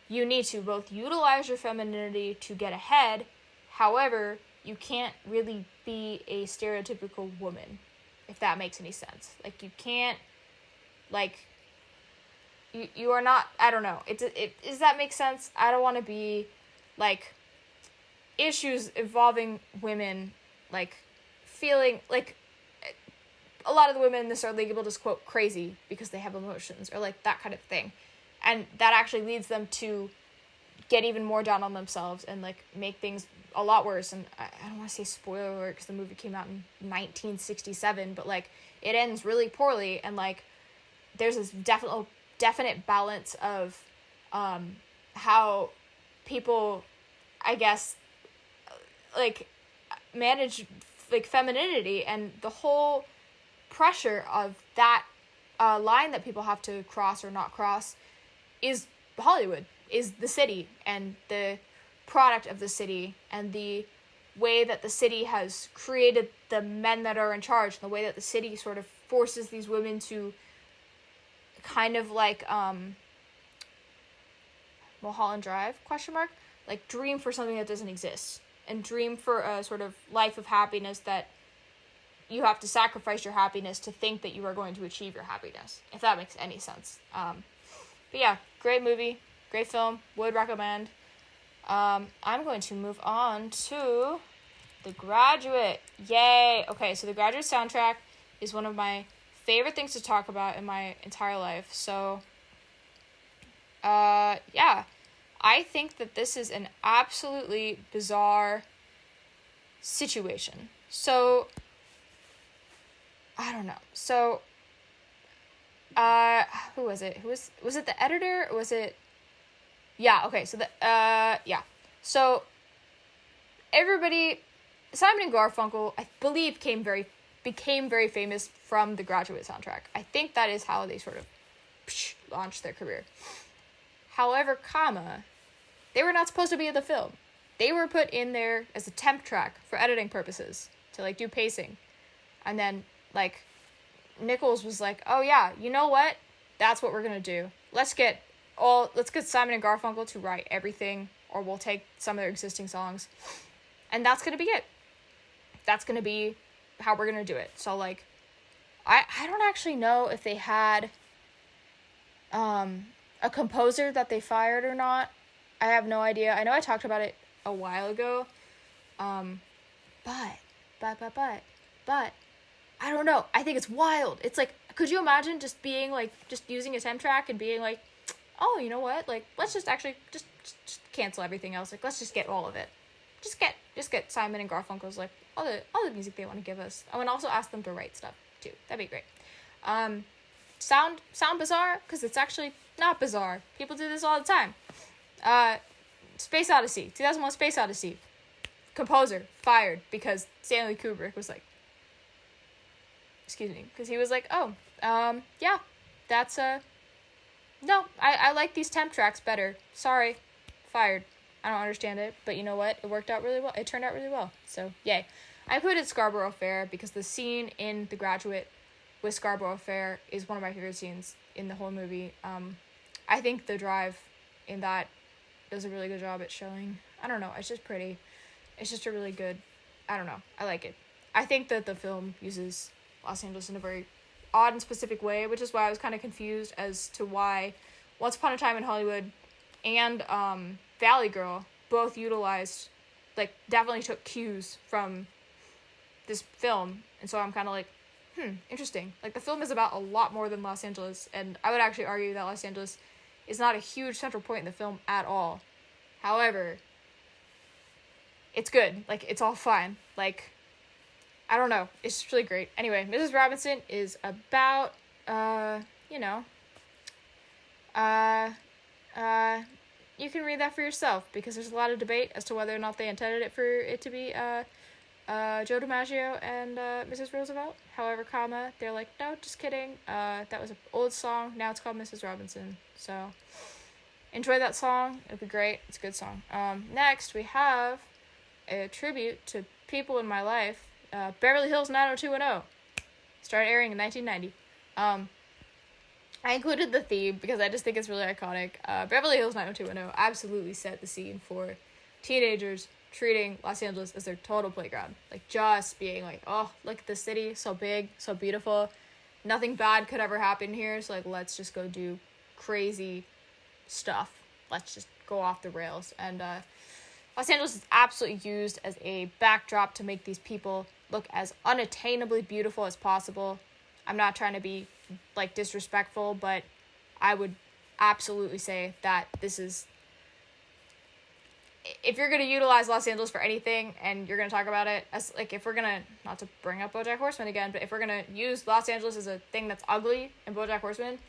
you need to both utilize your femininity to get ahead, however you can't really be a stereotypical woman, if that makes any sense. Like you can't like you are not, I don't know, does that make sense? I don't want to be like issues involving women like feeling like a lot of the women in this are labeled as quote crazy because they have emotions or like that kind of thing, and that actually leads them to get even more down on themselves and like make things a lot worse. And I don't want to say spoiler alert because the movie came out in 1967, but like it ends really poorly, and like there's this definite balance of how people, I guess, like manage like femininity, and the whole pressure of that line that people have to cross or not cross is Hollywood, is the city and the product of the city and the way that the city has created the men that are in charge, and the way that the city sort of forces these women to kind of like Mulholland Drive ? Like dream for something that doesn't exist, and dream for a sort of life of happiness that you have to sacrifice your happiness to think that you are going to achieve your happiness, if that makes any sense. But yeah, great movie, great film, would recommend. I'm going to move on to The Graduate. Yay! Okay, so The Graduate soundtrack is one of my favorite things to talk about in my entire life. So, yeah, I think that this is an absolutely bizarre situation. So, I don't know. So, who was it? Was it the editor? Or was it? Yeah, okay. So yeah. So, everybody, Simon and Garfunkel, I believe, became very famous from the Graduate soundtrack. I think that is how they sort of launched their career. However, they were not supposed to be in the film. They were put in there as a temp track for editing purposes to like do pacing. And then like Nichols was like, "Oh yeah, you know what? That's what we're going to do. Let's get Simon and Garfunkel to write everything, or we'll take some of their existing songs. And that's going to be it. That's going to be how we're going to do it." So like I don't actually know if they had a composer that they fired or not. I have no idea. I know I talked about it a while ago. But I don't know. I think it's wild. It's like, could you imagine just being like, just using a temp track and being like, "Oh, you know what? Like, let's just actually just cancel everything else. Like, let's just get all of it. Just get Simon and Garfunkel's like all the music they want to give us. I would also ask them to write stuff too. That'd be great. Sound bizarre? Because it's actually not bizarre. People do this all the time. Space Odyssey, 2001 Space Odyssey. Composer fired because Stanley Kubrick was like, because he was like, "Oh, yeah, that's no, I like these temp tracks better. Sorry, fired. I don't understand it, but you know what? It worked out really well. It turned out really well. So, yay." I included Scarborough Fair because the scene in The Graduate with Scarborough Fair is one of my favorite scenes in the whole movie. I think The Drive in that does a really good job at showing. I don't know, it's just pretty. It's just a really good, I don't know, I like it. I think that the film uses Los Angeles in a very odd and specific way, which is why I was kind of confused as to why Once Upon a Time in Hollywood and Valley Girl both utilized, like, definitely took cues from this film. And so I'm kind of like, interesting. Like, the film is about a lot more than Los Angeles, and I would actually argue that Los Angeles is not a huge central point in the film at all. However, it's good. Like, it's all fine. Like, I don't know. It's just really great. Anyway, Mrs. Robinson is about, you can read that for yourself, because there's a lot of debate as to whether or not they intended it for it to be, Joe DiMaggio and, Mrs. Roosevelt. However, they're like, no, just kidding. That was an old song. Now it's called Mrs. Robinson. So, enjoy that song. It'll be great. It's a good song. Next, we have a tribute to people in my life. Beverly Hills 90210 started airing in 1990. I included the theme because I just think it's really iconic. Beverly Hills 90210 absolutely set the scene for teenagers treating Los Angeles as their total playground. Like, just being like, oh, look at the city, so big, so beautiful. Nothing bad could ever happen here, so, like, let's just go do crazy stuff. Let's just go off the rails. And Los Angeles is absolutely used as a backdrop to make these people look as unattainably beautiful as possible. I'm not trying to be, like, disrespectful, but I would absolutely say that this is, if you're going to utilize Los Angeles for anything and you're going to talk about it as, like, if we're going to, not to bring up BoJack Horseman again, but if we're going to use Los Angeles as a thing that's ugly in BoJack Horseman,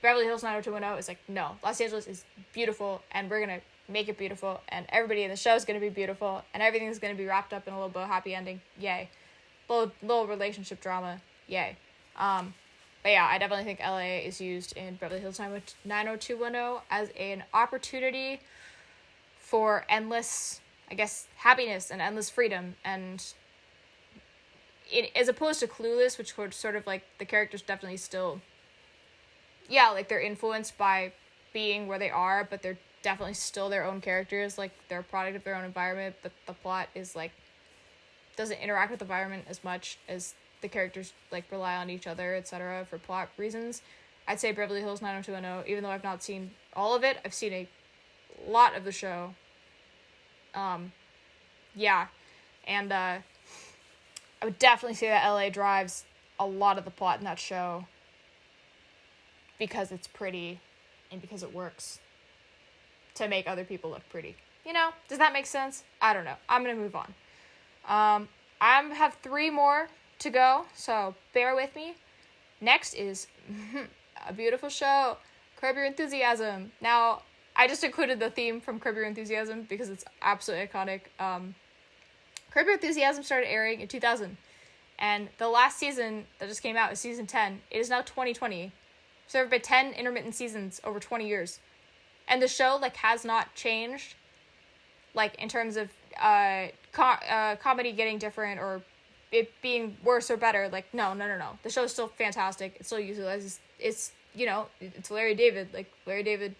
Beverly Hills 90210 is like, no, Los Angeles is beautiful, and we're going to make it beautiful, and everybody in the show is going to be beautiful, and everything's going to be wrapped up in a little bit of happy ending. Yay. Little relationship drama. Yay. But yeah, I definitely think LA is used in Beverly Hills 90210 as an opportunity for endless, I guess, happiness and endless freedom. And as opposed to Clueless, which were sort of like, the characters definitely still, yeah, like, they're influenced by being where they are, but they're definitely still their own characters. Like, they're a product of their own environment, but the plot is, like, doesn't interact with the environment as much as the characters, like, rely on each other, etc. for plot reasons. I'd say Beverly Hills 90210, even though I've not seen all of it, I've seen a lot of the show. Yeah. And, I would definitely say that LA drives a lot of the plot in that show because it's pretty and because it works to make other people look pretty. You know, does that make sense? I don't know. I'm going to move on. I have 3 more to go, so bear with me. Next is a beautiful show, Curb Your Enthusiasm. Now, I just included the theme from Curb Your Enthusiasm because it's absolutely iconic. Curb Your Enthusiasm started airing in 2000, and the last season that just came out is season 10. It is now 2020. So there have been 10 intermittent seasons over 20 years. And the show, like, has not changed, like, in terms of comedy getting different or it being worse or better. Like, no. The show's still fantastic. It still utilizes, it's, you know, it's Larry David. Like, Larry David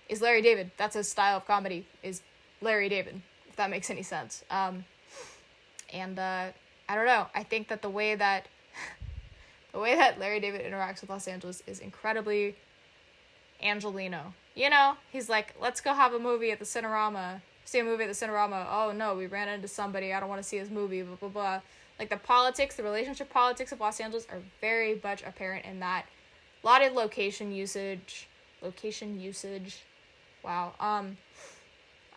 is Larry David. That's his style of comedy, is Larry David, if that makes any sense. And I don't know. I think that the way that Larry David interacts with Los Angeles is incredibly Angelino. You know, he's like, let's go have a movie at the Cinerama. See a movie at the Cinerama. Oh no, we ran into somebody. I don't want to see his movie. Blah blah blah. Like, the politics, the relationship politics of Los Angeles are very much apparent in that. A lot of location usage. Wow.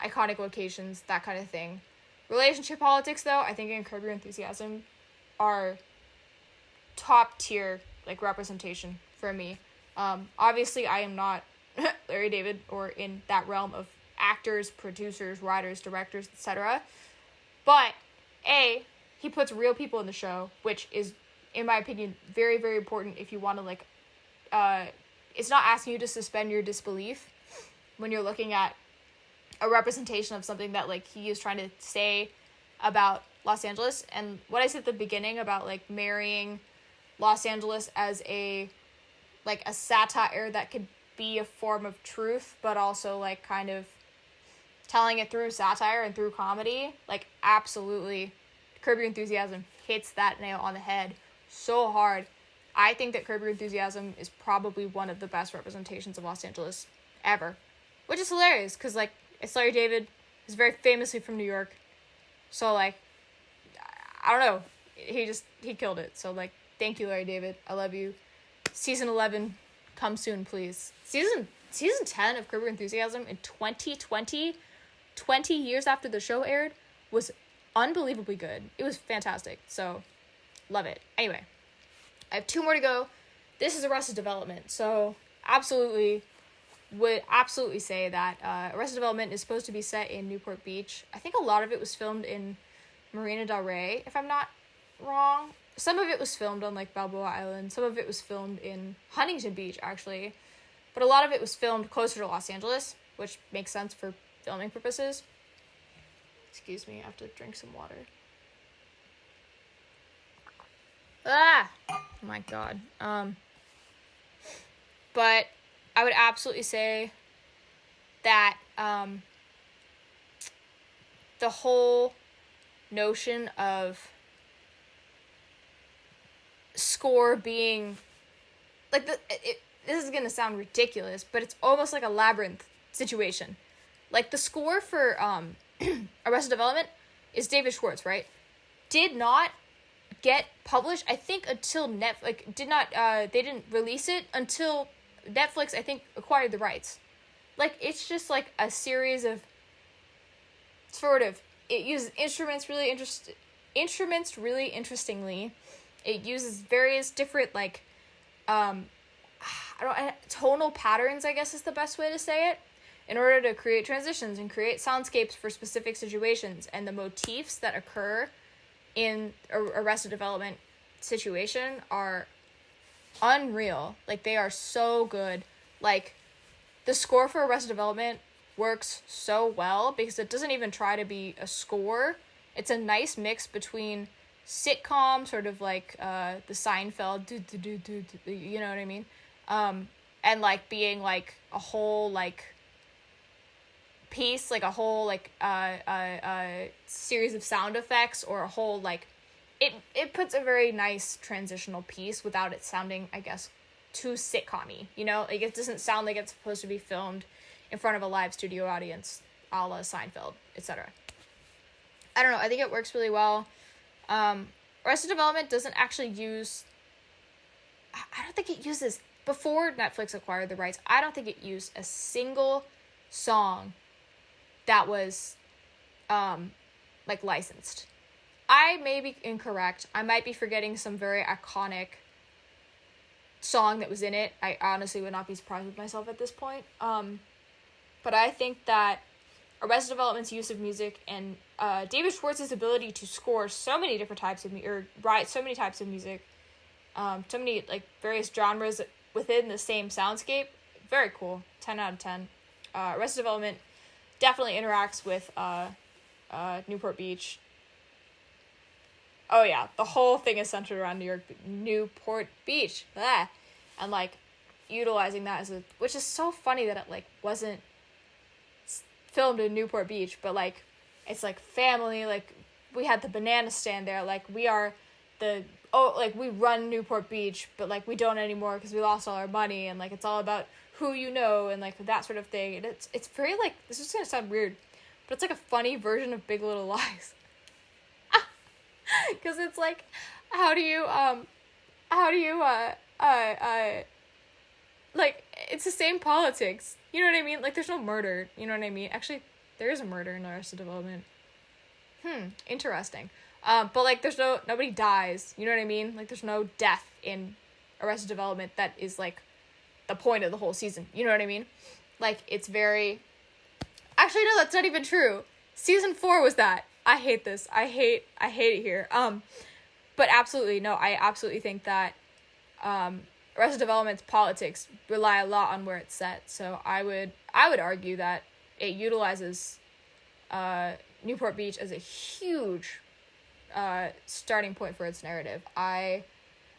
Iconic locations, that kind of thing. Relationship politics, though, I think in Curb Your Enthusiasm are top tier, like, representation for me. Obviously, I am not Larry David or in that realm of actors, producers, writers, directors, etc. But, A, he puts real people in the show, which is, in my opinion, very, very important if you want to, like, it's not asking you to suspend your disbelief when you're looking at a representation of something that, like, he is trying to say about Los Angeles. And what I said at the beginning about, like, marrying Los Angeles as a, like, a satire that could be a form of truth, but also, like, kind of telling it through satire and through comedy. Like, absolutely, Curb Your Enthusiasm hits that nail on the head so hard. I think that Curb Your Enthusiasm is probably one of the best representations of Los Angeles ever, which is hilarious, because, like, it's Larry David is very famously from New York, so, like, I don't know, he killed it. So, like, thank you, Larry David, I love you. Season 11, come soon, please. Season 10 of Curb Your Enthusiasm in 2020, 20 years after the show aired, was unbelievably good. It was fantastic, so love it. Anyway, I have 2 more to go. This is Arrested Development, so would absolutely say that Arrested Development is supposed to be set in Newport Beach. I think a lot of it was filmed in Marina del Rey, if I'm not wrong. Some of it was filmed on, like, Balboa Island. Some of it was filmed in Huntington Beach, actually. But a lot of it was filmed closer to Los Angeles, which makes sense for filming purposes. Excuse me, I have to drink some water. Ah! Oh my god. But I would absolutely say that the whole notion of score being like this is gonna sound ridiculous, but it's almost like a labyrinth situation. Like, the score for Arrested Development is David Schwartz, right? Did not get published, I think, until Netflix they didn't release it until Netflix, I think, acquired the rights. Like, it's just like a series of sort of, it uses instruments really interestingly. It uses various different, like, tonal patterns, I guess is the best way to say it, in order to create transitions and create soundscapes for specific situations. And the motifs that occur in Arrested Development situation are unreal. Like, they are so good. Like, the score for Arrested Development works so well because it doesn't even try to be a score. It's a nice mix between sitcom, sort of like the Seinfeld, you know what I mean? And, like, being, like, a whole, like, piece, like a whole, like, series of sound effects, or a whole, like, it puts a very nice transitional piece without it sounding, I guess, too sitcom-y, you know? Like, it doesn't sound like it's supposed to be filmed in front of a live studio audience, a la Seinfeld, etc. I don't know, I think it works really well. Arrested Development doesn't actually use, I don't think it uses, before Netflix acquired the rights, I don't think it used a single song that was, like, licensed. I may be incorrect. I might be forgetting some very iconic song that was in it. I honestly would not be surprised with myself at this point. But I think that Arrested Development's use of music and David Schwartz's ability to score so many different types of or write so many types of music, so many, like, various genres within the same soundscape, very cool. 10 out of 10. Arrested Development definitely interacts with Newport Beach. Oh yeah, the whole thing is centered around Newport Beach. Blah. And, like, utilizing that as which is so funny that it, like, wasn't filmed in Newport Beach, but, like, it's, like, family, like, we had the banana stand there, like, we run Newport Beach, but, like, we don't anymore because we lost all our money, and, like, it's all about who you know, and, like, that sort of thing. And it's very, like, this is gonna sound weird, but it's, like, a funny version of Big Little Lies. Because it's, like, how do you, like, it's the same politics, you know what I mean? Like, there's no murder, you know what I mean? Actually, there is a murder in Arrested Development. Interesting. But, like, nobody dies, you know what I mean? Like, there's no death in Arrested Development that is, like, the point of the whole season, you know what I mean? Like, it's very, actually, no, that's not even true. Season 4 was that. I hate this. I hate it here. But absolutely, no, I absolutely think that, Arrested Development's politics rely a lot on where it's set. So I would argue that it utilizes, Newport Beach as a huge, starting point for its narrative. I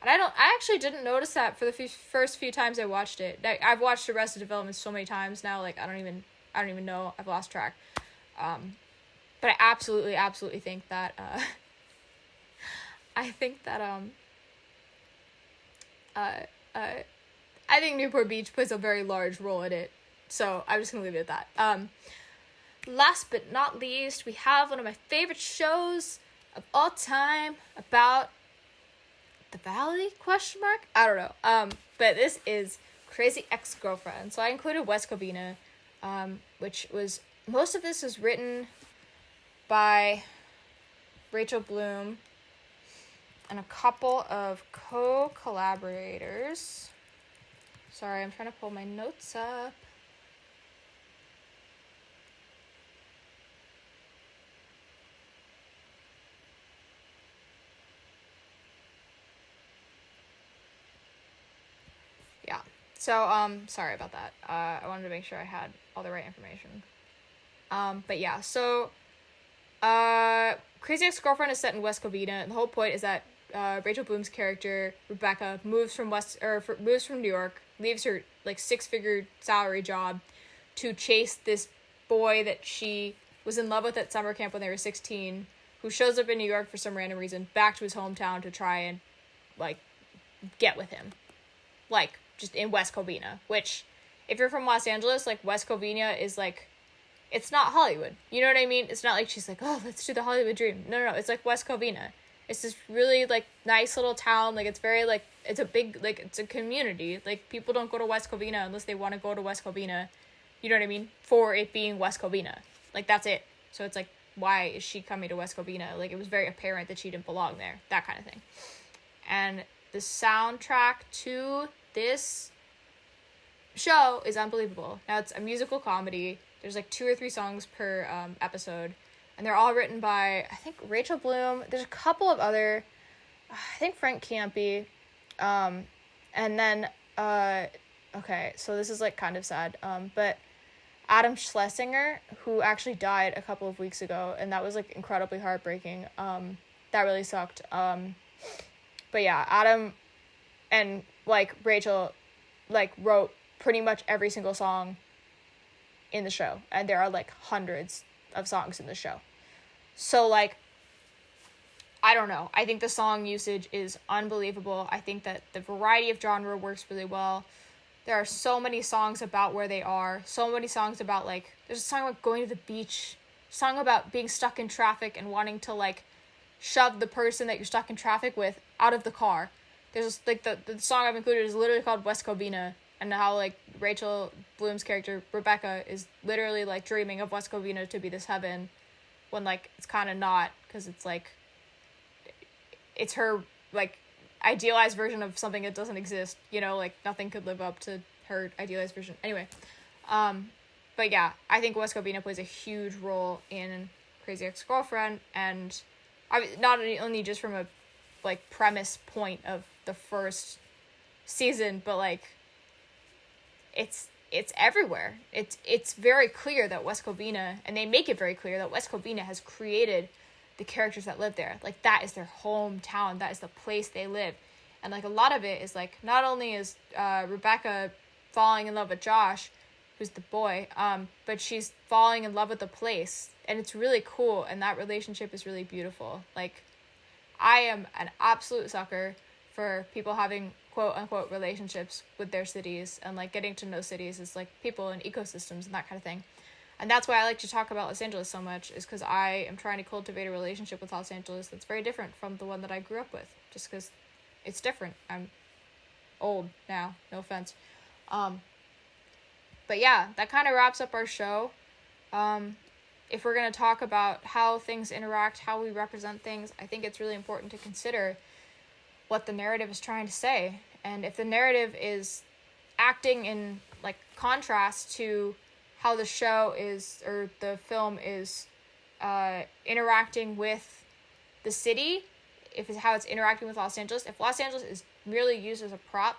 And I actually didn't notice that for the first few times I watched it. I've watched Arrested Development so many times now, like I don't even know. I've lost track. But I absolutely think that I think that I think Newport Beach plays a very large role in it. So I'm just gonna leave it at that. Last but not least, we have one of my favorite shows of all time about the Valley ? I don't know. But this is Crazy Ex-Girlfriend. So I included West Covina, which was, most of this was written by Rachel Bloom and a couple of co-collaborators. Sorry, I'm trying to pull my notes up. Yeah. So, sorry about that. I wanted to make sure I had all the right information. But yeah, so, Crazy Ex-Girlfriend is set in West Covina, and the whole point is that Rachel Bloom's character Rebecca moves from New York, leaves her like 6-figure salary job to chase this boy that she was in love with at summer camp when they were 16, who shows up in New York for some random reason, back to his hometown to try and like get with him, like just in West Covina. Which, if you're from Los Angeles, like West Covina is like, it's not Hollywood. You know what I mean? It's not like she's like, oh, let's do the Hollywood dream. No. It's like West Covina. It's this really, like, nice little town. Like, it's very, like, it's a big, like, it's a community. Like, people don't go to West Covina unless they want to go to West Covina. You know what I mean? For it being West Covina. Like, that's it. So it's like, why is she coming to West Covina? Like, it was very apparent that she didn't belong there. That kind of thing. And the soundtrack to this show is unbelievable. Now, it's a musical comedy. There's, like, 2 or 3 songs per episode. And they're all written by, I think, Rachel Bloom. There's a couple of other, I think Frank Campy. And then, okay, so this is, like, kind of sad. But Adam Schlesinger, who actually died a couple of weeks ago. And that was, like, incredibly heartbreaking. That really sucked. But yeah, Adam and, like, Rachel, like, wrote pretty much every single song in the show. And there are, like, hundreds of songs in the show. So, like, I don't know. I think the song usage is unbelievable. I think that the variety of genre works really well. There are so many songs about where they are. So many songs about, like, there's a song about going to the beach. A song about being stuck in traffic and wanting to, like, shove the person that you're stuck in traffic with out of the car. There's, like, the song I've included is literally called West Covina. And how, like, Rachel Bloom's character, Rebecca, is literally, like, dreaming of West Covina to be this heaven. When, like, it's kind of not. Because it's, like, it's her, like, idealized version of something that doesn't exist. You know, like, nothing could live up to her idealized version. Anyway. But yeah, I think West Covina plays a huge role in Crazy Ex-Girlfriend. And not only just from a, like, premise point of the first season, but, like, it's everywhere. It's very clear that West Covina, and they make it very clear that West Covina has created the characters that live there. Like, that is their hometown. That is the place they live. And, like, a lot of it is, like, not only is Rebecca falling in love with Josh, who's the boy, but she's falling in love with the place. And it's really cool, and that relationship is really beautiful. Like, I am an absolute sucker for people having quote-unquote relationships with their cities, and, like, getting to know cities as, like, people and ecosystems and that kind of thing. And that's why I like to talk about Los Angeles so much, is because I am trying to cultivate a relationship with Los Angeles that's very different from the one that I grew up with, just because it's different. I'm old now, no offense. But yeah, that kind of wraps up our show. If we're going to talk about how things interact, how we represent things, I think it's really important to consider what the narrative is trying to say. And if the narrative is acting in, like, contrast to how the show is, or the film is interacting with the city, if it's how it's interacting with Los Angeles, if Los Angeles is merely used as a prop,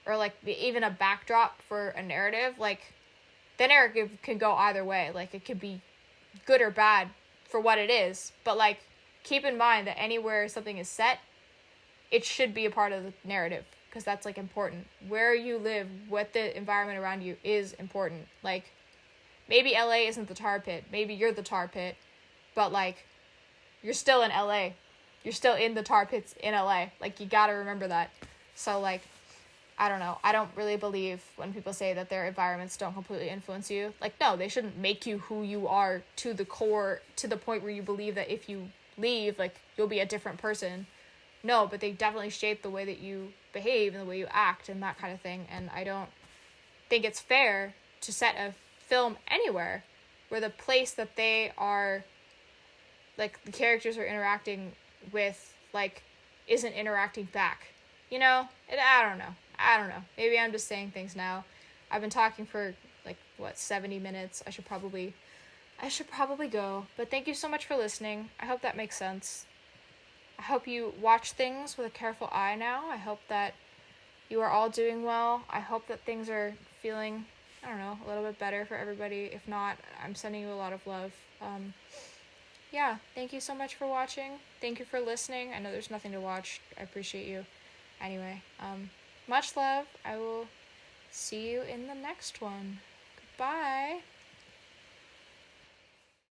or, like, even a backdrop for a narrative, like, the narrative can go either way. Like, it could be good or bad for what it is, but, like, keep in mind that anywhere something is set, it should be a part of the narrative, because that's, like, important. Where you live, what the environment around you is important. Like, maybe LA isn't the tar pit. Maybe you're the tar pit. But, like, you're still in LA. You're still in the tar pits in LA. Like, you gotta remember that. So, like, I don't know. I don't really believe when people say that their environments don't completely influence you. Like, no, they shouldn't make you who you are to the core, to the point where you believe that if you leave, like, you'll be a different person. No, but they definitely shape the way that you behave and the way you act and that kind of thing. And I don't think it's fair to set a film anywhere where the place that they are, like, the characters are interacting with, like, isn't interacting back. You know? I don't know. Maybe I'm just saying things now. I've been talking for, like, 70 minutes. I should probably go. But thank you so much for listening. I hope that makes sense. I hope you watch things with a careful eye now. I hope that you are all doing well. I hope that things are feeling, I don't know, a little bit better for everybody. If not, I'm sending you a lot of love. Yeah, thank you so much for watching. Thank you for listening. I know there's nothing to watch. I appreciate you. Anyway, much love. I will see you in the next one. Goodbye.